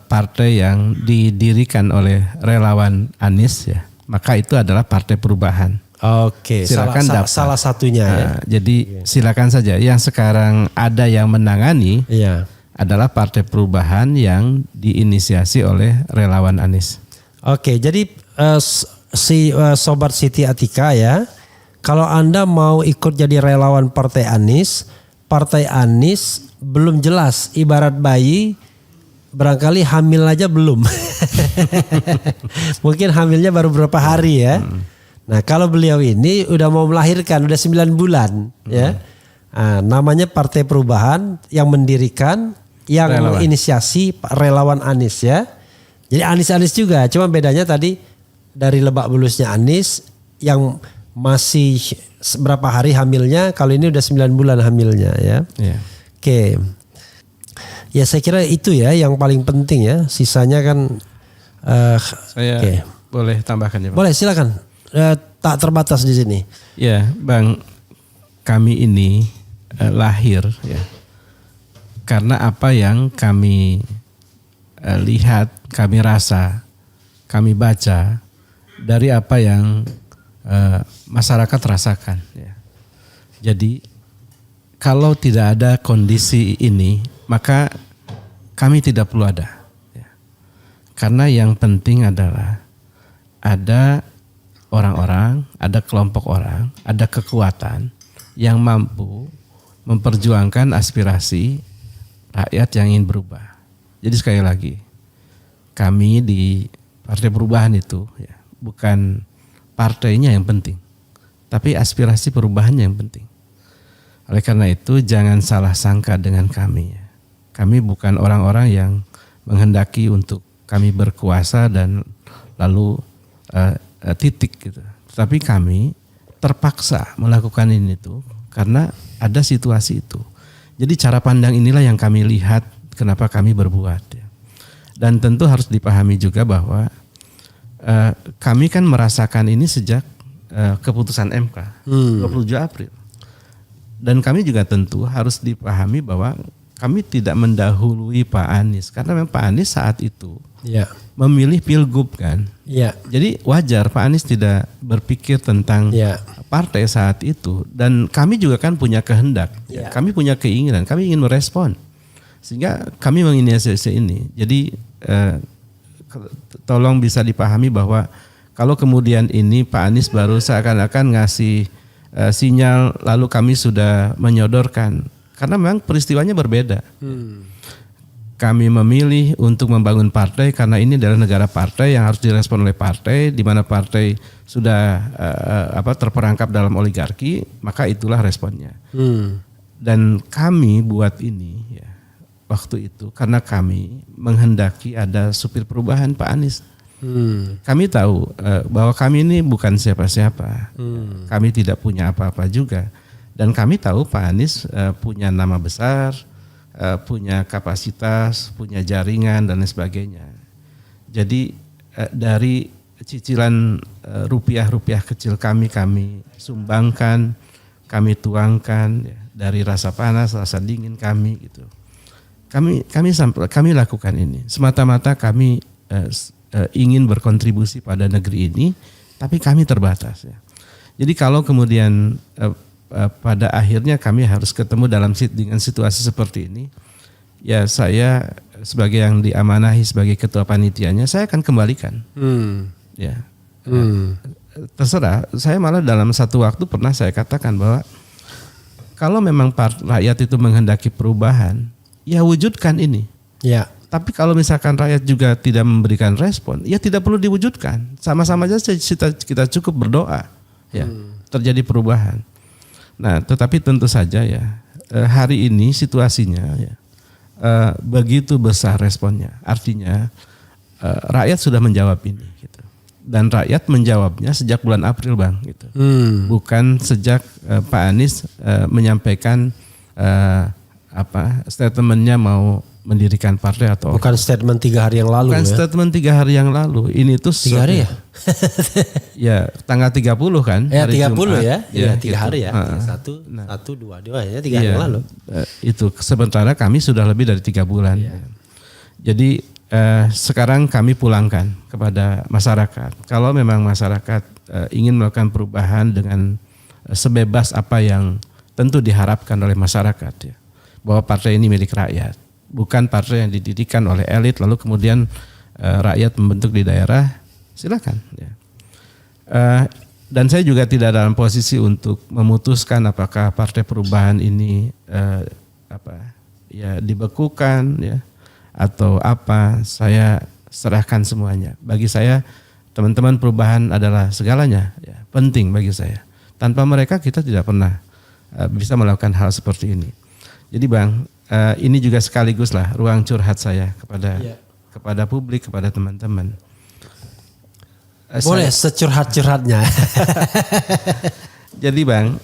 Speaker 1: partai yang didirikan oleh relawan Anies ya, maka itu adalah Partai Perubahan.
Speaker 2: Oke.
Speaker 1: Silakan daftar.
Speaker 2: Salah satunya ya.
Speaker 1: Jadi silakan saja. Yang sekarang ada yang menangani.
Speaker 2: Iya.
Speaker 1: Adalah Partai Perubahan yang diinisiasi oleh relawan Anies.
Speaker 2: Oke, jadi Sobat Siti Atika ya, kalau Anda mau ikut jadi relawan Partai Anies belum jelas, ibarat bayi barangkali hamil aja belum. Mungkin hamilnya baru beberapa hari ya. Nah kalau beliau ini udah mau melahirkan, udah 9 bulan ya. Nah, namanya Partai Perubahan yang mendirikan, yang menginisiasi relawan Anies ya. Jadi Anies juga, cuma bedanya tadi dari Lebak Bulusnya Anies yang masih berapa hari hamilnya, kalau ini udah 9 bulan hamilnya ya.
Speaker 1: Yeah.
Speaker 2: Oke. Ya saya kira itu ya yang paling penting ya. Sisanya kan
Speaker 1: Saya
Speaker 2: oke.
Speaker 1: boleh tambahkan ya Bang?
Speaker 2: Boleh silakan. Tak terbatas di sini.
Speaker 1: Ya Bang, kami ini lahir ya karena apa yang kami lihat, kami rasa, kami baca dari apa yang masyarakat rasakan ya. Jadi kalau tidak ada kondisi ini, maka kami tidak perlu ada. Ya. Karena yang penting adalah ada orang-orang, ada kelompok orang, ada kekuatan yang mampu memperjuangkan aspirasi rakyat yang ingin berubah. Jadi sekali lagi, kami di Partai Perubahan itu ya, bukan partainya yang penting, tapi aspirasi perubahannya yang penting. Oleh karena itu jangan salah sangka dengan kami. Kami bukan orang-orang yang menghendaki untuk kami berkuasa dan lalu titik gitu. Tapi kami terpaksa melakukan ini tuh karena ada situasi itu. Jadi cara pandang inilah yang kami lihat kenapa kami berbuat. Ya. Dan tentu harus dipahami juga bahwa kami kan merasakan ini sejak keputusan MK 27 April. Dan kami juga tentu harus dipahami bahwa kami tidak mendahului Pak Anies karena memang Pak Anies saat itu memilih pilgub kan. Jadi wajar Pak Anies tidak berpikir tentang partai saat itu dan kami juga kan punya kehendak, kami punya keinginan, kami ingin merespon sehingga kami menginisiasi ini. Jadi tolong bisa dipahami bahwa kalau kemudian ini Pak Anies baru seakan-akan ngasih sinyal lalu kami sudah menyodorkan karena memang peristiwanya berbeda. Kami memilih untuk membangun partai karena ini adalah negara partai yang harus direspon oleh partai, di mana partai sudah terperangkap dalam oligarki, maka itulah responnya. Dan kami buat ini ya, waktu itu karena kami menghendaki ada supir perubahan Pak Anies. Kami tahu bahwa kami ini bukan siapa-siapa, kami tidak punya apa-apa juga, dan kami tahu Pak Anies punya nama besar, punya kapasitas, punya jaringan dan lain sebagainya. Jadi dari cicilan rupiah-rupiah kecil kami sumbangkan, kami tuangkan ya, dari rasa panas, rasa dingin kami gitu. Kami lakukan ini semata-mata kami ingin berkontribusi pada negeri ini, tapi kami terbatas ya. Jadi kalau kemudian pada akhirnya kami harus ketemu dengan situasi seperti ini, ya saya sebagai yang diamanahi sebagai ketua panitianya, saya akan kembalikan. Ya, terserah. Saya malah dalam satu waktu pernah saya katakan bahwa kalau memang rakyat itu menghendaki perubahan, ya wujudkan ini.
Speaker 2: Ya.
Speaker 1: Tapi kalau misalkan rakyat juga tidak memberikan respon, ya tidak perlu diwujudkan. Sama-sama saja kita cukup berdoa, ya terjadi perubahan. Nah, tetapi tentu saja ya hari ini situasinya ya begitu besar responnya. Artinya rakyat sudah menjawab ini, gitu. Dan rakyat menjawabnya sejak bulan April Bang, gitu. Bukan sejak Pak Anies menyampaikan statementnya mau mendirikan partai atau
Speaker 2: bukan statement 3 hari yang lalu.
Speaker 1: Bukan ya? Statement 3 hari yang lalu. Ini tuh
Speaker 2: 3 hari ya?
Speaker 1: Ya tanggal 30 kan.
Speaker 2: Ya
Speaker 1: hari
Speaker 2: 30
Speaker 1: Jumat.
Speaker 2: ya 3
Speaker 1: gitu.
Speaker 2: hari ya. 1, 2 ya 3 hari yang lalu.
Speaker 1: Itu sementara kami sudah lebih dari 3 bulan. Ya. Jadi sekarang kami pulangkan kepada masyarakat. Kalau memang masyarakat ingin melakukan perubahan dengan sebebas apa yang tentu diharapkan oleh masyarakat ya. Bahwa partai ini milik rakyat. Bukan partai yang didirikan oleh elit lalu kemudian rakyat membentuk di daerah, silakan. Ya. Dan saya juga tidak dalam posisi untuk memutuskan apakah partai perubahan ini dibekukan ya atau apa. Saya serahkan semuanya. Bagi saya teman-teman perubahan adalah segalanya, ya, penting bagi saya. Tanpa mereka kita tidak pernah bisa melakukan hal seperti ini. Jadi Bang, ini juga sekaligus lah ruang curhat saya kepada publik, kepada teman-teman.
Speaker 2: Boleh securhat-curhatnya.
Speaker 1: Jadi Bang,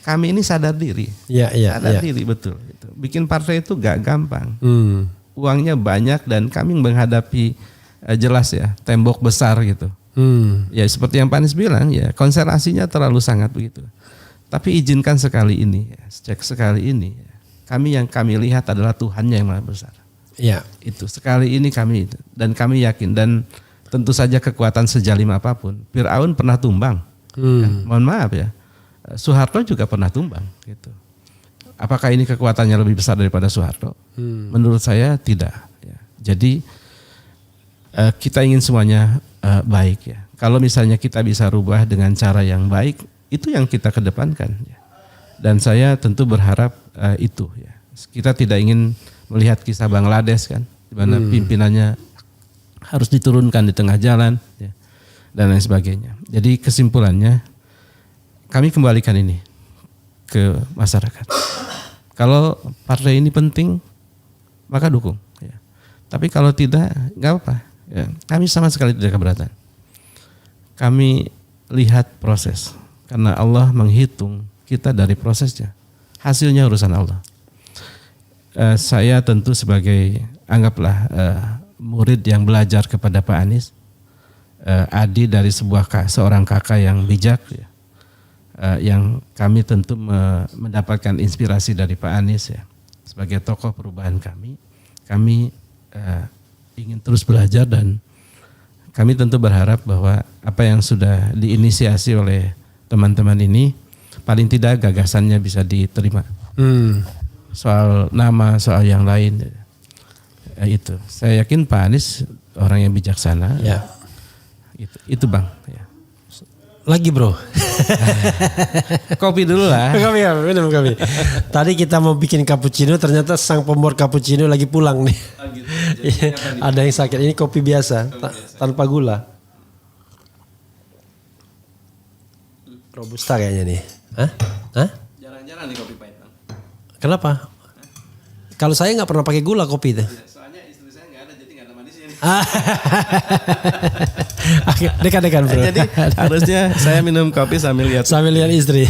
Speaker 1: kami ini sadar diri. Sadar diri betul. Bikin partai itu gak gampang. Uangnya banyak dan kami menghadapi jelas ya tembok besar gitu. Ya seperti yang Pak Anies bilang ya konsentrasinya terlalu sangat begitu. Tapi izinkan sekali ini, cek sekali ini. Kami yang kami lihat adalah Tuhannya yang maha besar. Ya. Itu sekali ini kami dan kami yakin dan tentu saja kekuatan sejalim apapun. Fir'aun pernah tumbang. Mohon maaf ya. Soeharto juga pernah tumbang gitu. Apakah ini kekuatannya lebih besar daripada Soeharto? Menurut saya tidak. Ya. Jadi kita ingin semuanya baik ya. Kalau misalnya kita bisa rubah dengan cara yang baik, itu yang kita kedepankan. Ya. Dan saya tentu berharap itu. Ya. Kita tidak ingin melihat kisah Bangladesh kan, di mana pimpinannya harus diturunkan di tengah jalan ya, dan lain sebagainya. Jadi kesimpulannya, kami kembalikan ini ke masyarakat. Kalau partai ini penting, maka dukung. Ya. Tapi kalau tidak, nggak apa. Ya. Kami sama sekali tidak keberatan. Kami lihat proses, karena Allah menghitung kita dari prosesnya. Hasilnya urusan Allah. Saya tentu sebagai anggaplah murid yang belajar kepada Pak Anies, Adi dari seorang kakak yang bijak, ya, yang kami tentu mendapatkan inspirasi dari Pak Anies ya, sebagai tokoh perubahan kami ingin terus belajar dan kami tentu berharap bahwa apa yang sudah diinisiasi oleh teman-teman ini paling tidak gagasannya bisa diterima. Soal nama, soal yang lain itu. Saya yakin Pak Anies orang yang bijaksana. Ya. Itu Bang. Ya.
Speaker 2: Lagi bro.
Speaker 1: Kopi dulu lah.
Speaker 2: Minum kopi. Tadi kita mau bikin cappuccino, ternyata sang pembuat cappuccino lagi pulang nih. Gitu. Ada yang sakit. Ini kopi biasa, tanpa gula. Robusta kayaknya nih. Hah?
Speaker 1: Jarang-jarang nih kopi pahit Bang.
Speaker 2: Kenapa? Kalau saya nggak pernah pakai gula kopi itu.
Speaker 1: Soalnya istri saya nggak ada, jadi nggak ada manisnya.
Speaker 2: Dekan-dekan bro.
Speaker 1: Jadi harusnya saya minum kopi sambil lihat
Speaker 2: istri.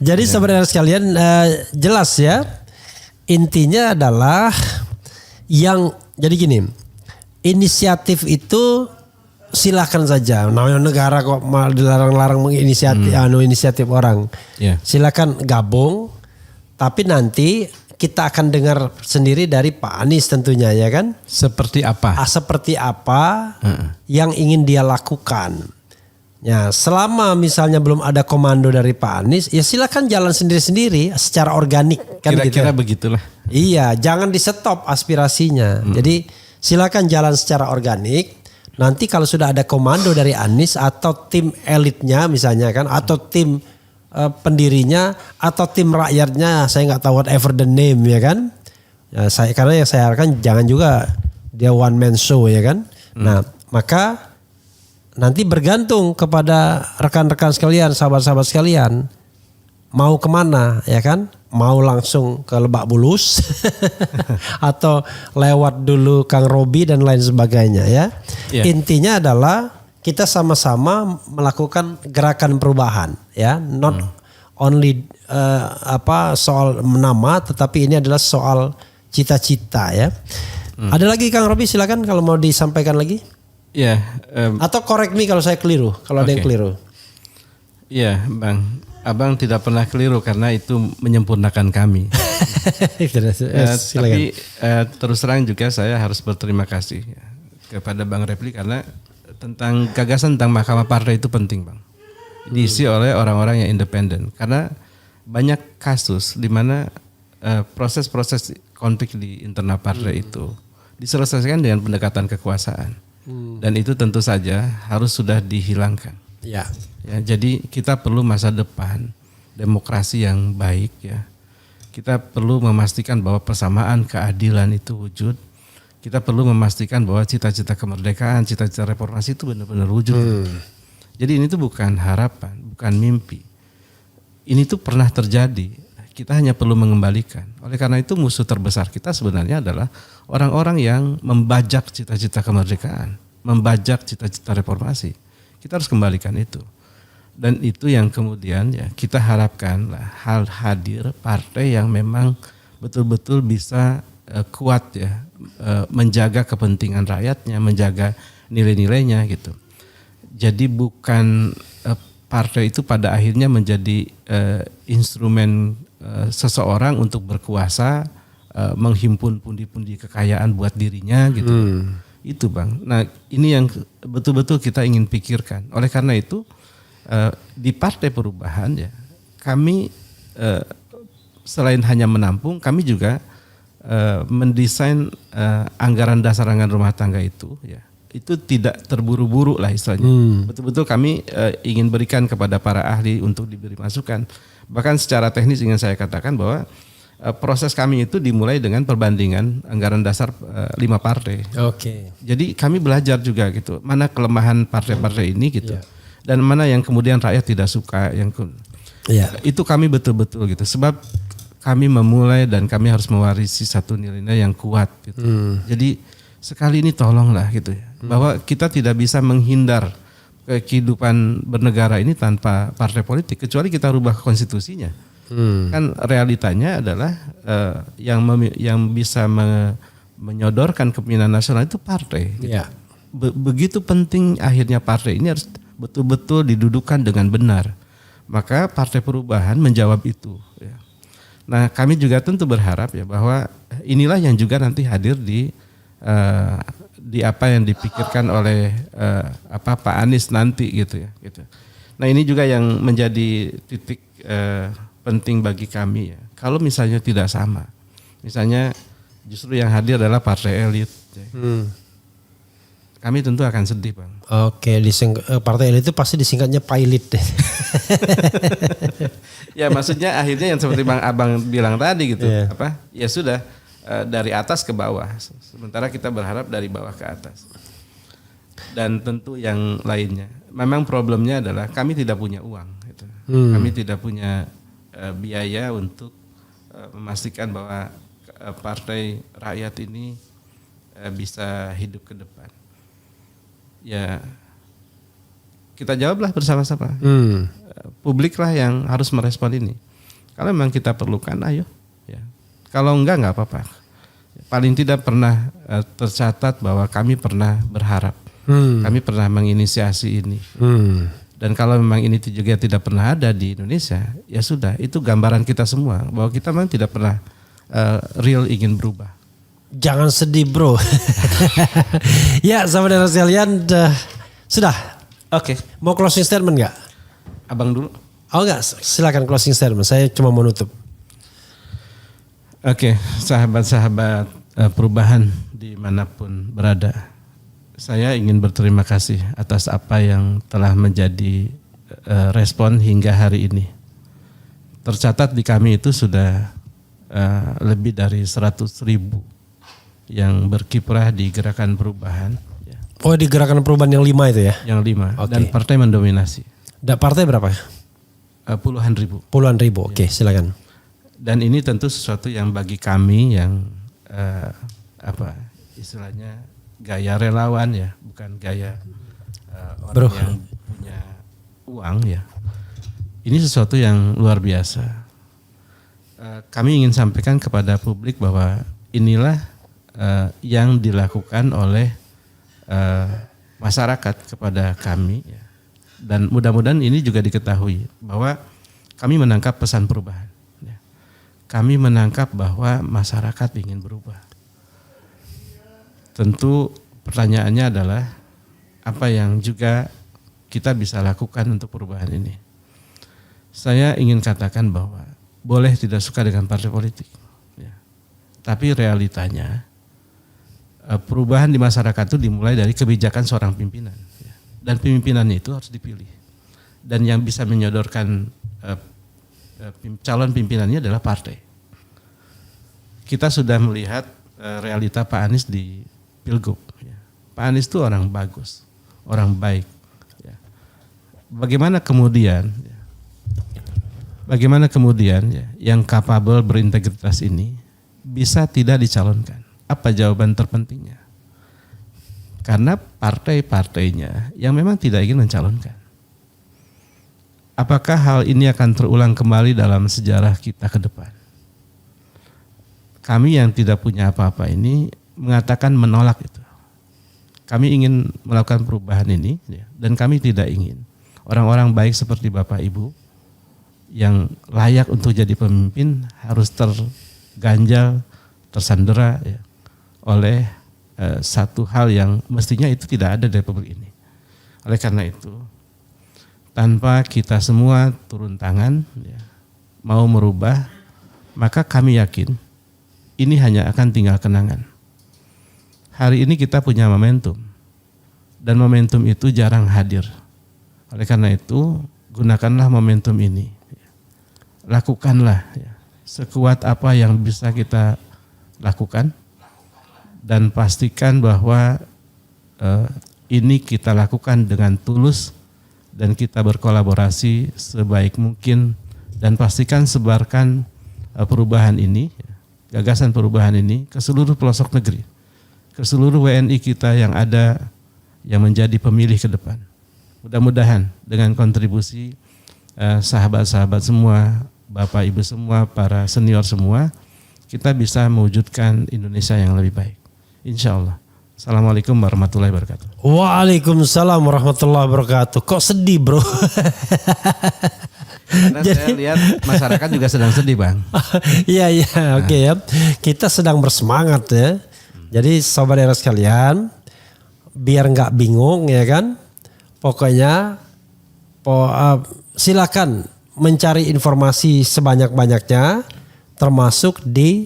Speaker 2: Jadi saudara sekalian jelas ya. Intinya adalah jadi gini. Inisiatif itu silakan saja. Namanya negara kok malah dilarang-larang inisiatif orang. Yeah. Silakan gabung. Tapi nanti kita akan dengar sendiri dari Pak Anies tentunya ya kan.
Speaker 1: Seperti apa?
Speaker 2: Seperti apa yang ingin dia lakukan. Ya, selama misalnya belum ada komando dari Pak Anies, ya silakan jalan sendiri-sendiri secara organik kan.
Speaker 1: Kira-kira begitulah.
Speaker 2: Iya, jangan di stop aspirasinya. Jadi silakan jalan secara organik. Nanti kalau sudah ada komando dari Anies atau tim elitnya misalnya kan, atau tim pendirinya atau tim rakyatnya, saya nggak tahu whatever the name ya kan. Ya, karena yang saya harapkan jangan juga dia one man show ya kan. Nah maka nanti bergantung kepada rekan-rekan sekalian, sahabat-sahabat sekalian mau kemana ya kan. Mau langsung ke Lebak Bulus atau lewat dulu Kang Robi dan lain sebagainya ya. Yeah. Intinya adalah kita sama-sama melakukan gerakan perubahan ya, not only soal nama, tetapi ini adalah soal cita-cita ya. Ada lagi Kang Robi, silakan kalau mau disampaikan lagi.
Speaker 1: Ya.
Speaker 2: Atau correct me kalau saya keliru, kalau ada yang keliru.
Speaker 1: Iya Bang, Abang tidak pernah keliru karena itu menyempurnakan kami. Tapi terus terang juga saya harus berterima kasih ya, kepada Bang Repli karena tentang gagasan tentang mahkamah partai itu penting Bang. Diisi oleh orang-orang yang independen. Karena banyak kasus di mana proses-proses konflik di internal partai itu diselesaikan dengan pendekatan kekuasaan. Dan itu tentu saja harus sudah dihilangkan. Ya, jadi kita perlu masa depan demokrasi yang baik ya. Kita perlu memastikan bahwa persamaan keadilan itu wujud. Kita perlu memastikan bahwa cita-cita kemerdekaan, cita-cita reformasi itu benar-benar wujud. Jadi ini tuh bukan harapan, bukan mimpi. Ini tuh pernah terjadi. Kita hanya perlu mengembalikan. Oleh karena itu musuh terbesar kita sebenarnya adalah orang-orang yang membajak cita-cita kemerdekaan, membajak cita-cita reformasi. Kita harus kembalikan itu. Dan itu yang kemudian ya kita harapkan lah hadir partai yang memang betul-betul bisa kuat ya menjaga kepentingan rakyatnya, menjaga nilai-nilainya gitu. Jadi bukan partai itu pada akhirnya menjadi instrumen seseorang untuk berkuasa, menghimpun pundi-pundi kekayaan buat dirinya gitu. Itu Bang. Nah ini yang betul-betul kita ingin pikirkan. Oleh karena itu di Partai Perubahan ya kami selain hanya menampung, kami juga mendesain anggaran dasar anggaran rumah tangga itu ya itu tidak terburu-buru lah istilahnya. Betul-betul kami ingin berikan kepada para ahli untuk diberi masukan. Bahkan secara teknis ingin saya katakan bahwa proses kami itu dimulai dengan perbandingan anggaran dasar 5 partai.
Speaker 2: Oke.
Speaker 1: Jadi kami belajar juga gitu mana kelemahan partai-partai ini gitu. Dan mana yang kemudian rakyat tidak suka itu kami betul-betul gitu sebab kami memulai dan kami harus mewarisi satu nilai-nilai yang kuat gitu. Jadi sekali ini tolonglah gitu ya bahwa kita tidak bisa menghindar kehidupan bernegara ini tanpa partai politik kecuali kita rubah konstitusinya. Kan realitanya adalah yang bisa menyodorkan kepemimpinan nasional itu partai gitu. Begitu penting akhirnya partai ini harus betul-betul didudukan dengan benar. Maka Partai Perubahan menjawab itu. Ya. Nah kami juga tentu berharap ya bahwa inilah yang juga nanti hadir di apa yang dipikirkan oleh Pak Anies nanti gitu ya. Gitu. Nah ini juga yang menjadi titik penting bagi kami ya. Kalau misalnya tidak sama, misalnya justru yang hadir adalah partai elit. Ya. Kami tentu akan sedih Bang.
Speaker 2: Oke, partai elit itu pasti disingkatnya pailit deh.
Speaker 1: Ya maksudnya akhirnya yang seperti Bang Abang bilang tadi gitu. Ya sudah dari atas ke bawah. Sementara kita berharap dari bawah ke atas. Dan tentu yang lainnya. Memang problemnya adalah kami tidak punya uang. Gitu. Kami tidak punya biaya untuk memastikan bahwa partai rakyat ini bisa hidup ke depan. Ya kita jawablah bersama-sama. Publiklah yang harus merespon ini. Kalau memang kita perlukan, ayo. Ya. Kalau enggak apa-apa. Paling tidak pernah tercatat bahwa kami pernah berharap. Kami pernah menginisiasi ini. Dan kalau memang ini juga tidak pernah ada di Indonesia, ya sudah. Itu gambaran kita semua bahwa kita memang tidak pernah real ingin berubah.
Speaker 2: Jangan sedih bro. Ya saudara sekalian sudah.
Speaker 1: Oke.
Speaker 2: Mau closing statement nggak?
Speaker 1: Abang dulu.
Speaker 2: Oh enggak, silakan closing statement. Saya cuma mau nutup.
Speaker 1: Oke, sahabat-sahabat perubahan dimanapun berada. Saya ingin berterima kasih atas apa yang telah menjadi respon hingga hari ini. Tercatat di kami itu sudah lebih dari 100.000 yang berkiprah di gerakan perubahan.
Speaker 2: Oh di gerakan perubahan yang 5 itu ya?
Speaker 1: Yang 5
Speaker 2: okay.
Speaker 1: Dan partai mendominasi.
Speaker 2: Partai berapa?
Speaker 1: Puluhan ribu.
Speaker 2: Puluhan ribu, oke silakan.
Speaker 1: Dan ini tentu sesuatu yang bagi kami yang istilahnya gaya relawan ya, bukan gaya orang yang punya uang ya. Ini sesuatu yang luar biasa. Kami ingin sampaikan kepada publik bahwa inilah yang dilakukan oleh masyarakat kepada kami ya. Dan mudah-mudahan ini juga diketahui bahwa kami menangkap pesan perubahan ya. Kami menangkap bahwa masyarakat ingin berubah. Tentu pertanyaannya adalah apa yang juga kita bisa lakukan untuk perubahan ini. Saya ingin katakan bahwa boleh tidak suka dengan partai politik ya. Tapi realitanya perubahan di masyarakat itu dimulai dari kebijakan seorang pimpinan ya. Dan pimpinannya itu harus dipilih. Dan yang bisa menyodorkan calon pimpinannya adalah partai. Kita sudah melihat realita Pak Anies di Pilgub ya. Pak Anies itu orang bagus, orang baik ya. Bagaimana kemudian ya, yang kapabel berintegritas ini bisa tidak dicalonkan? Apa jawaban terpentingnya? Karena partai-partainya yang memang tidak ingin mencalonkan. apakah hal ini akan terulang kembali dalam sejarah kita ke depan? Kami yang tidak punya apa-apa ini mengatakan menolak itu. Kami ingin melakukan perubahan ini dan kami tidak ingin orang-orang baik seperti Bapak Ibu yang layak untuk jadi pemimpin harus terganjal, tersandera oleh satu hal yang mestinya itu tidak ada di Republik ini. Oleh karena itu, tanpa kita semua turun tangan mau merubah, maka kami yakin ini hanya akan tinggal kenangan. Hari ini kita punya momentum dan momentum itu jarang hadir. Oleh karena itu, gunakanlah momentum ini. Lakukanlah sekuat apa yang bisa kita lakukan dan pastikan bahwa ini kita lakukan dengan tulus dan kita berkolaborasi sebaik mungkin dan pastikan sebarkan perubahan ini, gagasan perubahan ini ke seluruh pelosok negeri, ke seluruh WNI kita yang ada yang menjadi pemilih ke depan. Mudah-mudahan dengan kontribusi sahabat-sahabat semua, Bapak Ibu semua, para senior semua, kita bisa mewujudkan Indonesia yang lebih baik. Insya Allah. Assalamualaikum warahmatullahi wabarakatuh.
Speaker 2: Waalaikumsalam warahmatullahi wabarakatuh. Kok sedih, bro?
Speaker 1: Karena saya lihat masyarakat juga sedang sedih, Bang.
Speaker 2: Iya, oke ya. Kita sedang bersemangat ya. Jadi sobat era sekalian, biar nggak bingung ya kan. Pokoknya silakan mencari informasi sebanyak-banyaknya, termasuk di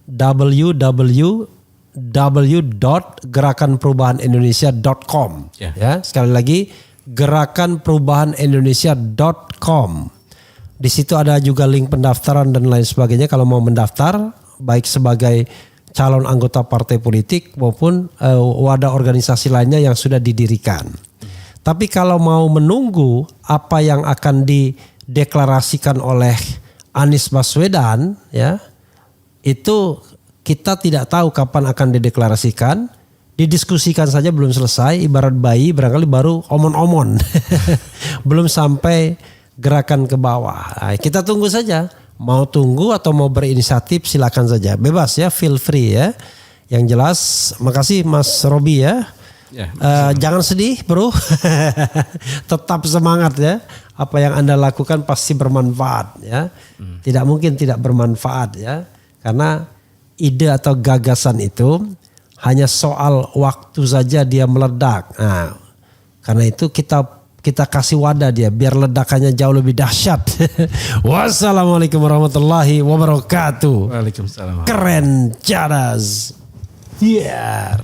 Speaker 2: www.gerakanperubahanindonesia.com. Ya, sekali lagi gerakanperubahanindonesia.com. Di situ ada juga link pendaftaran dan lain sebagainya kalau mau mendaftar, baik sebagai calon anggota partai politik maupun wadah organisasi lainnya yang sudah didirikan. Tapi kalau mau menunggu apa yang akan dideklarasikan oleh Anies Baswedan, ya, itu kita tidak tahu kapan akan dideklarasikan. Didiskusikan saja belum selesai, ibarat bayi barangkali baru omon-omon. Belum sampai gerakan ke bawah. Nah, kita tunggu saja. Mau tunggu atau mau berinisiatif silakan saja. Bebas ya, feel free ya. Yang jelas, makasih Mas Robi ya. Jangan sedih bro. Tetap semangat ya. Apa yang Anda lakukan pasti bermanfaat ya. Tidak mungkin tidak bermanfaat ya. Karena ide atau gagasan itu hanya soal waktu saja dia meledak. Nah, karena itu kita kasih wadah dia biar ledakannya jauh lebih dahsyat. Wassalamualaikum warahmatullahi wabarakatuh.
Speaker 1: Waalaikumsalam.
Speaker 2: Keren, cadas. Yeah.